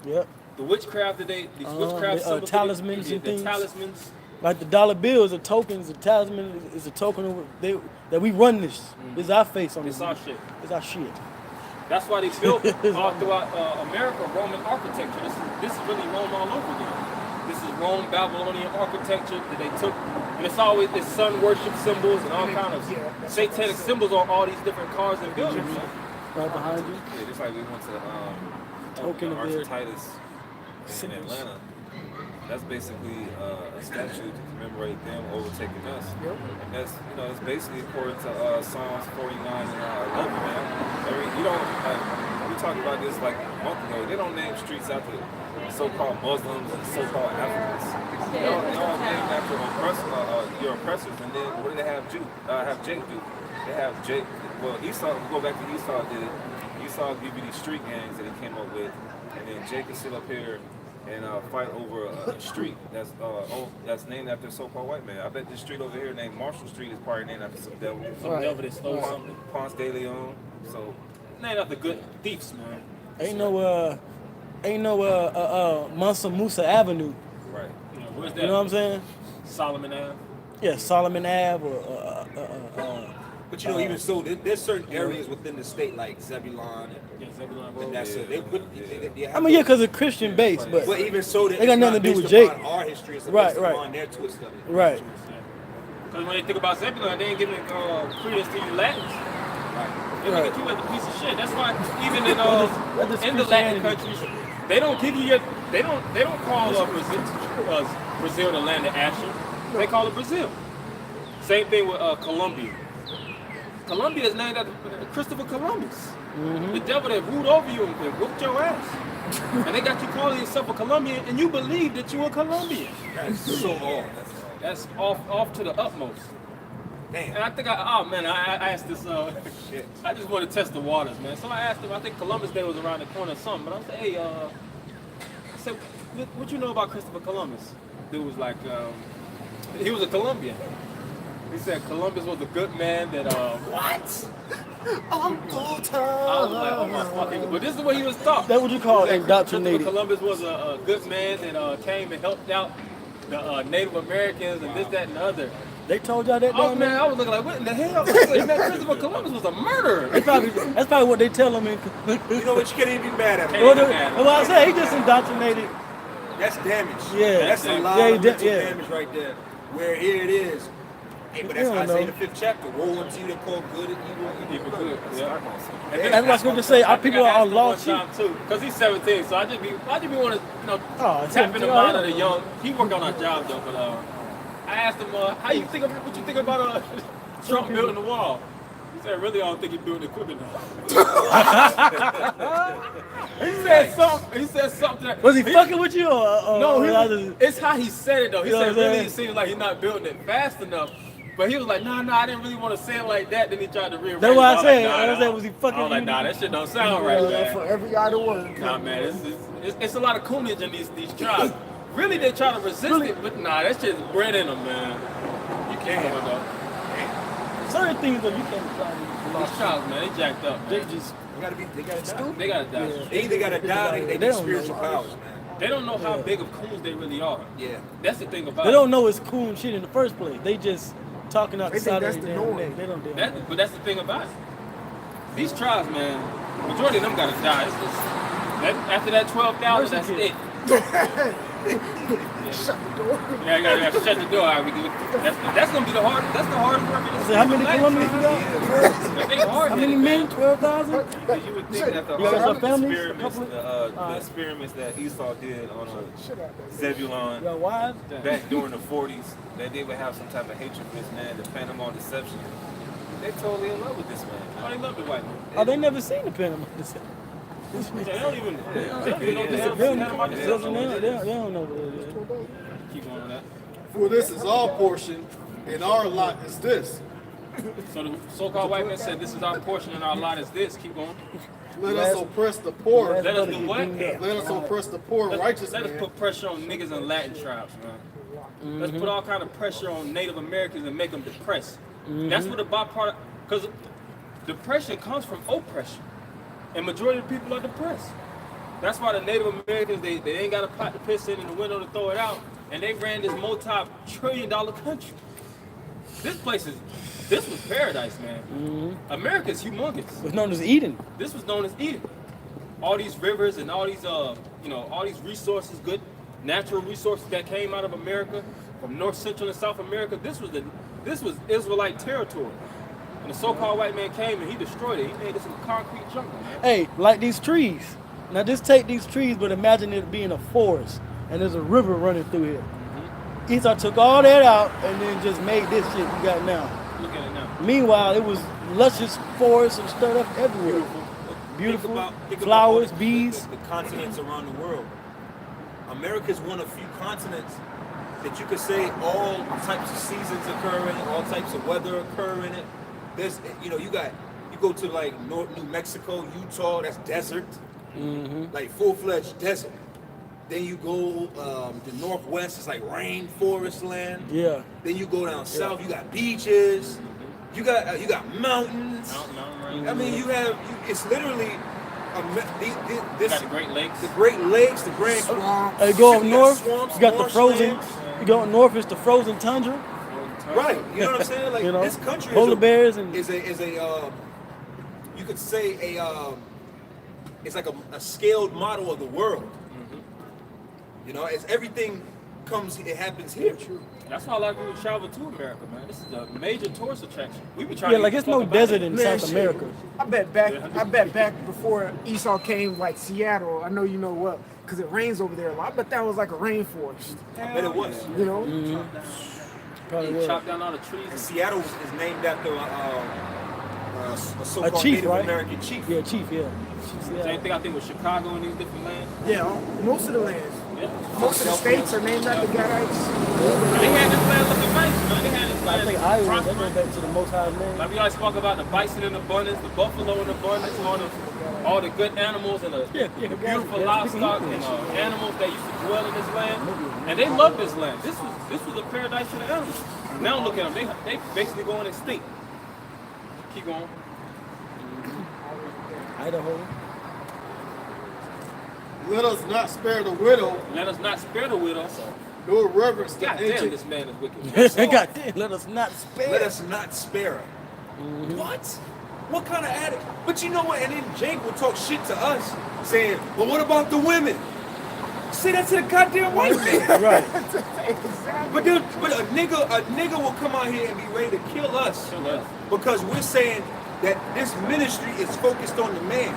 Yep. the witchcraft that these witchcraft symbols, talismans and things. Talismans. Like the dollar bill is a token, is a talisman, is a token of that we run this. This is our face on It's this. our shit. It's our shit. That's why they built all throughout America Roman architecture. This is really Rome all over again. This is Rome Babylonian architecture that they took, and it's always this sun worship symbols and all kind of satanic symbols on all these different cars and buildings. Man. Right behind you. Yeah, just like we went to Token of their Titus in Atlanta. That's basically a statue to commemorate them overtaking us. And that's, it's basically according to Psalms 49 and 11, man. We talked about this like a month ago. They don't name streets after so-called Muslims and so-called Africans. They all named after your oppressors. And then what do they have Jake do? They have Jake. Well, Esau, go back to Esau did it. Esau give you these street gangs that he came up with, and then Jake can sit up here and fight over a street that's named after a so-called white man. I bet this street over here named Marshall Street is probably named after some devil. Some devil that stole something. Ponce de Leon. So Named after good thieves, man. Ain't ain't no Mansa Musa Avenue. Right. You know, where's that? You know what I'm saying? Solomon Ave. Yeah, Solomon Ave or But you know, even so, there's certain areas within the state like Zebulon and Yeah, Zebulon Road. Manasseh. They put. They have I mean, yeah, those- because it's Christian based, but But even so, they got nothing to do with based Jake. upon our history. It's Right, based right. upon their twist of it. right. Because when they think about Zebulon, they ain't giving credence to you Latins. They look at you as a piece of shit. That's why even in That's in the Latin Christianity. countries, they don't give you your they don't call Brazil the land of action. They call it Brazil. Same thing with Colombia. Colombia is named after Christopher Columbus. The devil that ruled over you and whooped your ass. And they got you calling yourself a Colombian, and you believe that you're a Colombian. That's so off. That's off to the utmost. Damn. And I think I asked this, I just want to test the waters, man. So I asked him, I think Columbus Day was around the corner or something, but I said, hey, I said, what you know about Christopher Columbus? Dude was like, he was a Colombian. He said Columbus was a good man that, what? Uncle Tom. I was like, oh my fucking, but this is what he was taught. That's what you call He said indoctrinated. Christopher Columbus was a good man that came and helped out the Native Americans and this, that, and the other. They told y'all that Oh down man, there? I was looking like, what in the hell? I was like, man, Christopher Columbus was a murderer. That's probably what they tell them. You know what? You can't even be mad at me. Well, I say he just indoctrinated. That's damage. Yeah. That's a lot Yeah, of mental yeah. damage right there. Where here it is. Hey, but that's You don't Isaiah know. the 5th chapter. Woe unto you that call good and evil good. Yeah. That's what I was going to say. Our people are lost sheep. Because he's 17, so I just be want to, Oh, tap in the 17, mind oh, of the young. He worked on our job though, but I asked him, how you think what you think about Trump building the wall? He said, really, I don't think he built the equipment. He said something. That, Was he fucking with you or no, it's how he said it though. He You know said what I'm really saying? it seems like he's not building it fast enough. But he was like, nah, I didn't really want to say it like that. Then he tried to rearrange. That's what I was said. like, I said, was he fucking I was like, with nah, you? that shit don't sound right, man. For every idle word. Nah, man, it's a lot of coonage in these tribes. Really, they try to resist it, but nah, that shit's bred in them, man. You can't do it though. Certain things that you can't try to These tribes, man, they jacked up. They Man. just They gotta die. They gotta die. Yeah. They either gotta die or they They need don't spiritual know. powers, man. They don't know how big of coons they really are. Yeah. That's the thing about they it. don't know it's coon shit in the first place. They just talking out They the think side that's of the their norm. neck. They don't do But that's the thing about it. These tribes, man, majority of them gotta die. It's just, after that 12,000, that's Mercy it. Shut the door. Yeah, I gotta shut the door. All right, that's gonna be the hardest. That's the hardest work. in the So how many life. Colombians you got? They hard. How many men? 12,000? You would think that the You got some families? experiments, A couple the experiments that Esau did on Shut up. Zebulon You got wives? back during the 40s, that they would have some type of hatred for this man, the Panama deception. They totally in love with this man. Oh, they love the white man. Oh, they never seen the Panama. They don't even know what the hell They Panama deception is. don't know what it is. Keep going with that. For this is our portion, and our lot is this. So the so-called white man said, "This is our portion, and our lot is this." Keep going. Let us oppress the poor. Let us do what? Let us oppress the poor and righteous Let us man. put pressure on niggas and Latin tribes, man. Let's put all kind of pressure on Native Americans and make them depressed. That's what the byproduct, because depression comes from oppression, and majority of people are depressed. That's why the Native Americans, they ain't got a pot to piss in and the window to throw it out, and they ran this multi-trillion-dollar country. This was paradise, man. America's humongous. It's known as Eden. This was known as Eden. All these rivers and all these, all these resources, good natural resources that came out of America, from North, Central, and South America. This was Israelite territory. And the so-called white man came and he destroyed it. He made this a concrete jungle, man. Hey, like these trees. Now just take these trees, but imagine it being a forest, and there's a river running through here. Esau took all that out and then just made this shit we got now. Look at it now. Meanwhile, it was luscious forests and stuff everywhere. Beautiful Think flowers, all bees. the continents around the world. America's one of few continents that you could say all types of seasons occur in it, all types of weather occur in it. There's, you go to like New Mexico, Utah, that's desert, like full-fledged desert. Then you go the Northwest, it's like rainforest land. Yeah. Then you go down south, you got beaches, you got mountains. Mountain range. I mean, it's literally You got the Great Lakes. the Great Lakes, the Grand Swamps. You go up You got north, swamps, you got the frozen. marshlands. You go up north, it's the frozen tundra. Right, you know what I'm saying? Like You know, this country polar bears and is a you could say it's like a scaled model of the world. You know, as everything comes, it happens here. That's why a lot of people travel to America, man. This is a major tourist attraction. We be trying yeah, to like get it's the no fuck up out desert of in here. South America. I bet back before Esau came, like Seattle. I know you know what, because it rains over there a lot. I bet that was like a rainforest. I bet it was. You know, Probably They was. chop down all the trees. And Seattle is named after a so-called chief, Native right? American chief. Yeah, chief, yeah. Same thing I think with Chicago and these different lands. yeah, most of the lands, Yeah. most of the states are named after Gadites. They had this land looking nice, man. They had this I land think Iowa, that prosperous. goes back to the Most High name. Like we always talk about the bison in abundance, the buffalo in abundance, all the good animals and the beautiful livestock and animals that used to dwell in this land. And they love this land. This was a paradise for the animals. Now look at them. They basically going extinct. Keep going. Idaho. Let us not spare the widow, Let us not spare the widow. nor reverence the God damn, ancient. this man is wicked. God damn, let us not spare. Let us not spare her. What? What kind of attitude? But you know what? And then Jake will talk shit to us, saying, "Well, what about the women?" Say that to the goddamn white man. Right. But a nigga will come out here and be ready to kill us because we're saying that this ministry is focused on the man.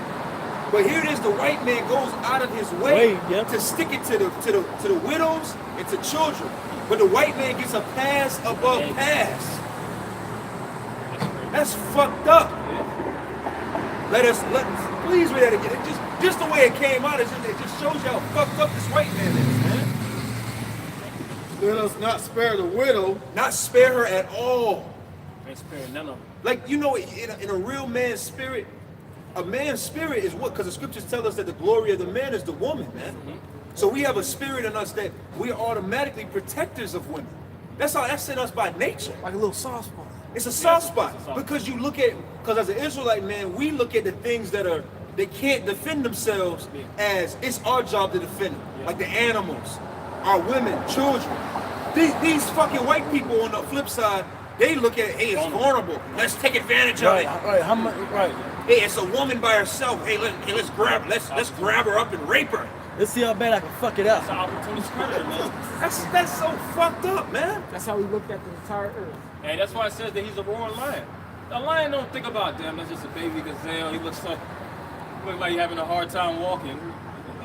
But here it is, the white man goes out of his way to stick it to the widows and to children. But the white man gets a pass above pass. That's fucked up. Please read that again. It just the way it came out, it just shows you how fucked up this white man is, man. Let us not spare the widow, Not spare her at all. Ain't sparing none of them. Like, you know, in a real man's spirit, a man's spirit is what? Because the scriptures tell us that the glory of the man is the woman, man. So we have a spirit in us that we are automatically protectors of women. That's in us by nature. Like a little soft spot. It's a soft spot because because as an Israelite man, we look at the things that they can't defend themselves as it's our job to defend them. Like the animals, our women, children. These fucking white people on the flip side, they look at, hey, it's vulnerable. Let's take advantage of it. Right. How much? Right. Hey, it's a woman by herself. Hey, let's grab her. Let's grab her up and rape her. Let's see how bad I can fuck it up. It's an opportunity predator, man. That's so fucked up, man. That's how we looked at the entire earth. And that's why it says that he's a roaring lion. A lion don't think about, damn, that's just a baby gazelle. He looks like he's having a hard time walking.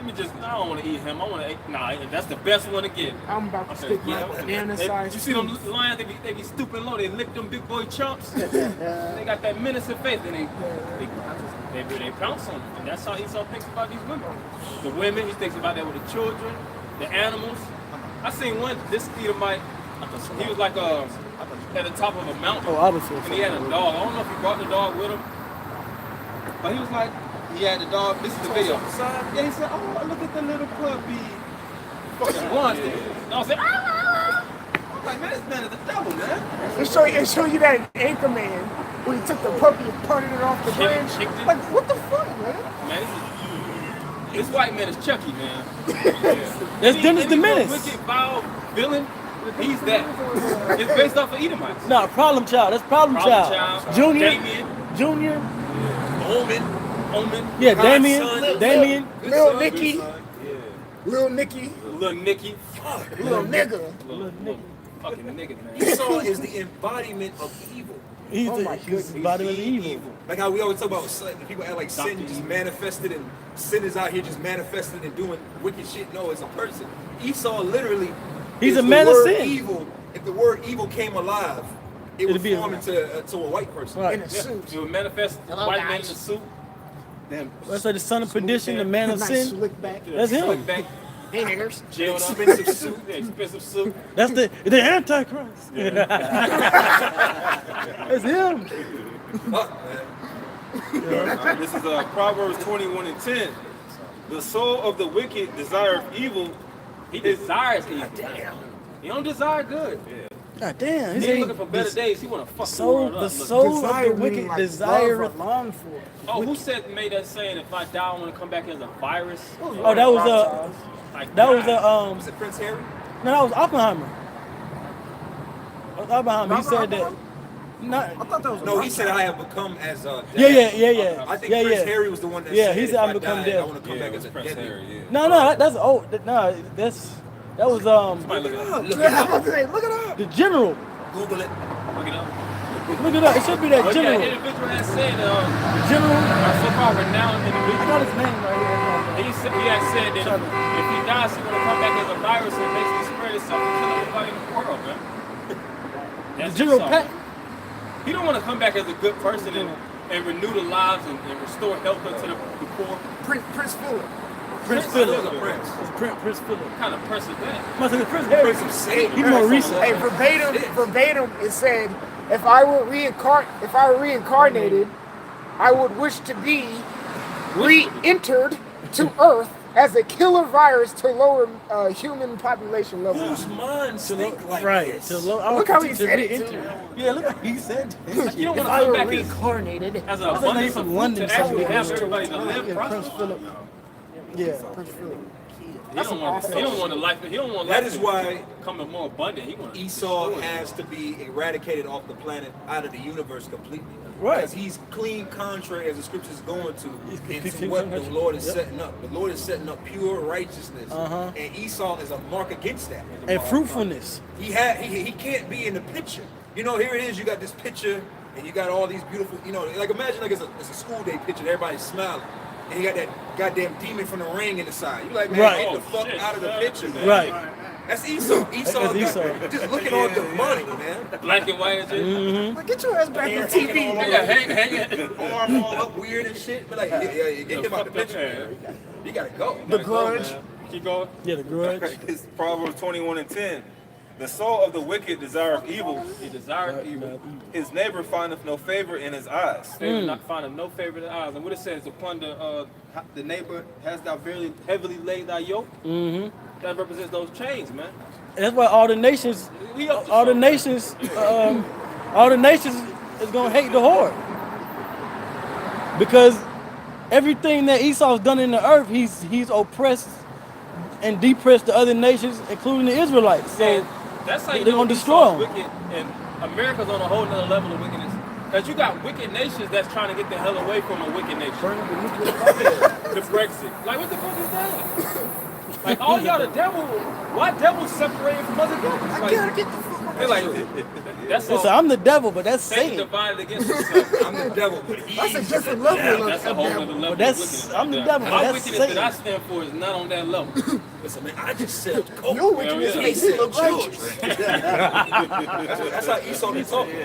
I don't want to eat him. I want to eat, that's the best one to get. I'm about to stick my banana size. You see them lions, they be stooping low, they lick them big boy chumps. They got that menacing face, and they pounce on them. And that's how Esau thinks about these women. The women, he thinks about that with the children, the animals. I seen one, this Edomite, he was like at the top of a mountain, and he had a dog. I don't know if he brought the dog with him, but he was like, he had the dog. This is the video. Yeah, he said, "Oh, look at the little puppy." Fucking runs. And I was like, "Ah!" I'm like, man, this man is the devil, man. It show you that Anchorman when he took the puppy and punted it off the branch. Like, what the fuck, man? Man, this white man is Chucky, man. That's Dennis the Menace. Wicked, vile villain. He's that. It's based off of Edomites. No, Problem Child. That's Problem Child. Junior. Damien. Junior. Omen. Yeah, God's Damien. son. Damien. Lil Nicky. Lil Nicky. Little Nicky. Little nigga. Little fucking nigga, man. Esau is the embodiment of evil. He's Oh my the goodness. body of evil. Like how we always talk about people act like sin just manifested and sin is out here just manifested and doing wicked shit. No, it's a person. Esau literally He's is a the man of word sin. evil. If the word evil came alive, it would It'd be form into a white person. Right. In a suit. It would manifest Hello, white man in guys. the suit. Damn. Let's say the son of perdition, the man of Nice sin. slick back. That's him. Slick back, Hey, niggers. jailed up. Expensive suit. Yeah, expensive suit. That's the Antichrist. That's him. Fuck, man. This is Proverbs 21:10. The soul of the wicked desireth evil. He desires evil. He don't desire good. God damn. He's looking for better days. He want to fuck the world up. The Look. soul of the Desire wicked meaning, like, desire. love or long for. Oh, who made that saying? If I die, I want to come back as a virus. Oh, that was Like, that was Was it Prince Harry? no, that was Oppenheimer. That was Oppenheimer. He said that. Not, I thought that was No, he said I have become as yeah. I think yeah, Prince yeah. Harry was the one that Yeah, said he said if I'm I become died, dead. I want to come Yeah, back it as was a Prince dead. Harry, yeah. No, that's old. No, that was Somebody look it up. Look it up. the general. Google it. Look it up. Look it up. It should be that But yeah, general. an individual has said, General. a so-called renowned I individual. got his name right here. He has said that if he dies, he want to come back as a virus and basically spread itself and kill everybody in the world, man. That's General Esau. Pat. He don't want to come back as a good person and renew the lives and restore health to the poor. Prince Philip. Prince Prince Philip. Philip. Prince. Prince Philip. What kind of prince is that? Must have Prince Harry. Prince of Satan. He's more recent. Hey, verbatim, it said, if I were reincarnated, I would wish to be re-entered to Earth as a killer virus to lower human population levels. Whose minds think like Right. this? Look how he said it, too. Yeah, look how he said it. You don't If want to I come were back reincarnated, as an I think abundance he's of from food London to actually somewhere. have everybody to live Yeah, Prince prosper. Philip. Yeah. Prince Philip. He don't want the life. He don't want That life is to why become more abundant. He want Esau has to be eradicated off the planet, out of the universe completely. Right. Because he's clean contrary, as the scriptures going to, into clean what the contrary. Lord is Yep. setting up. The Lord is setting up pure righteousness. And Esau is a mark against that. And fruitfulness. He can't be in the picture. You know, here it is, you got this picture, and you got all these beautiful, you know, like imagine like it's a school day picture, and everybody's smiling. And you got that goddamn demon from the ring in the side. You like, man, Right. get the fuck shit. out of the picture, man. Right. That's Esau. Esau, That's Esau. just looking all demonic, man. black and white and shit. Like, get your ass back on Hair TV, hanging all man. Yeah, hang it. Arm all up weird and shit. But like, yeah, get him out the fucked up picture, hair. man. You gotta go. The Grudge. Keep going. Yeah, the grudge. It's Proverbs 21:10. The soul of the wicked desireth evil. He desires evil. His neighbor findeth no favor in his eyes. Favor not finding no favor in the eyes. And what it says to plunder the neighbor, has thou very heavily laid thy yoke. That represents those chains, man. And that's why all the nations, We up to all the something. nations, all the nations is gonna hate the horde because everything that Esau's done in the earth, he's oppressed and depressed the other nations, including the Israelites. So And that's how you they're know gonna Esau's destroy 'em. wicked, and America's on a whole nother level of wickedness. Because you got wicked nations that's trying to get the hell away from a wicked nation. The Brexit. Like, what the fuck is that? Like, all y'all the devil. Why devils separated from other devils? I Like, gotta get the fuck they're like, that's listen, all. I'm the devil, but that's Satan Satan. divided against himself. I'm the devil, but That's a different level That's a of whole devil. nother level But that's- of wickedness. I'm the right devil, there. but My that's wickedness that I Satan. stand for is not on that level. listen, man, I just said, oh, Your wickedness yeah. makes it look righteous. that's how Esau be talking.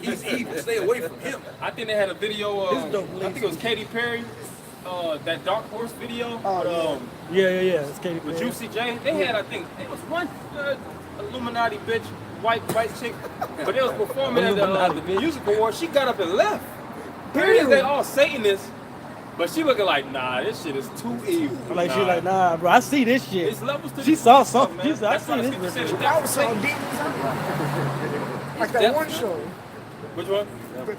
He's evil. Stay away from him. I think they had a video of, This dope I think it was Katy Perry, that Dark Horse video Yeah. It's Katy with Perry. Juicy J. They had, I think, it was one Illuminati bitch, white chick, but they was performing at Illuminati the bitch. music awards. She got up and left. Here it is, they all Satanists, but she looking like, nah, this shit is too evil. Like she like, nah, bro, I see this shit. It's levels to She this saw stuff, something. man. She said, I That's why see the this. scripture said shit. it's I was definitely on Satan. demons. Like that one show. Which one?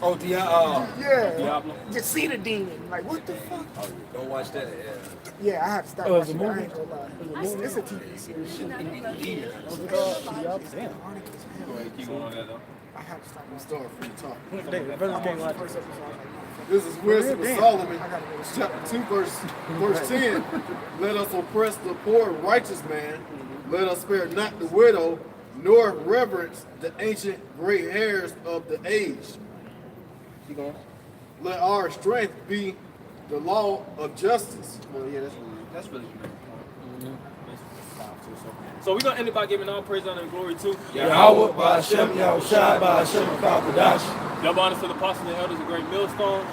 Oh, Yeah. Diablo. Just see the demon. Like, what the fuck? don't watch that. Yeah. Yeah, I have to start Oh, it's a watching it. I movie? ain't gonna lie. It's a TV series. Damn. Keep going on that though. I have to start watching Start from the top. The brothers can't watch the it. first episode. I was like, This is Wisdom of Damn. Solomon, I gotta go to chapter 2, verse 10. Let us oppress the poor and righteous man. Let us spare not the widow, nor reverence the ancient gray hairs of the age. Keep going. Let our strength be the law of justice. Well, yeah, that's really good. So we're gonna end it by giving all praise, honor, and glory to Yahweh, Ba'ashem, Yahushua, Ba'ashem, Kakadash. Double honors to the apostles and elders, a great millstone.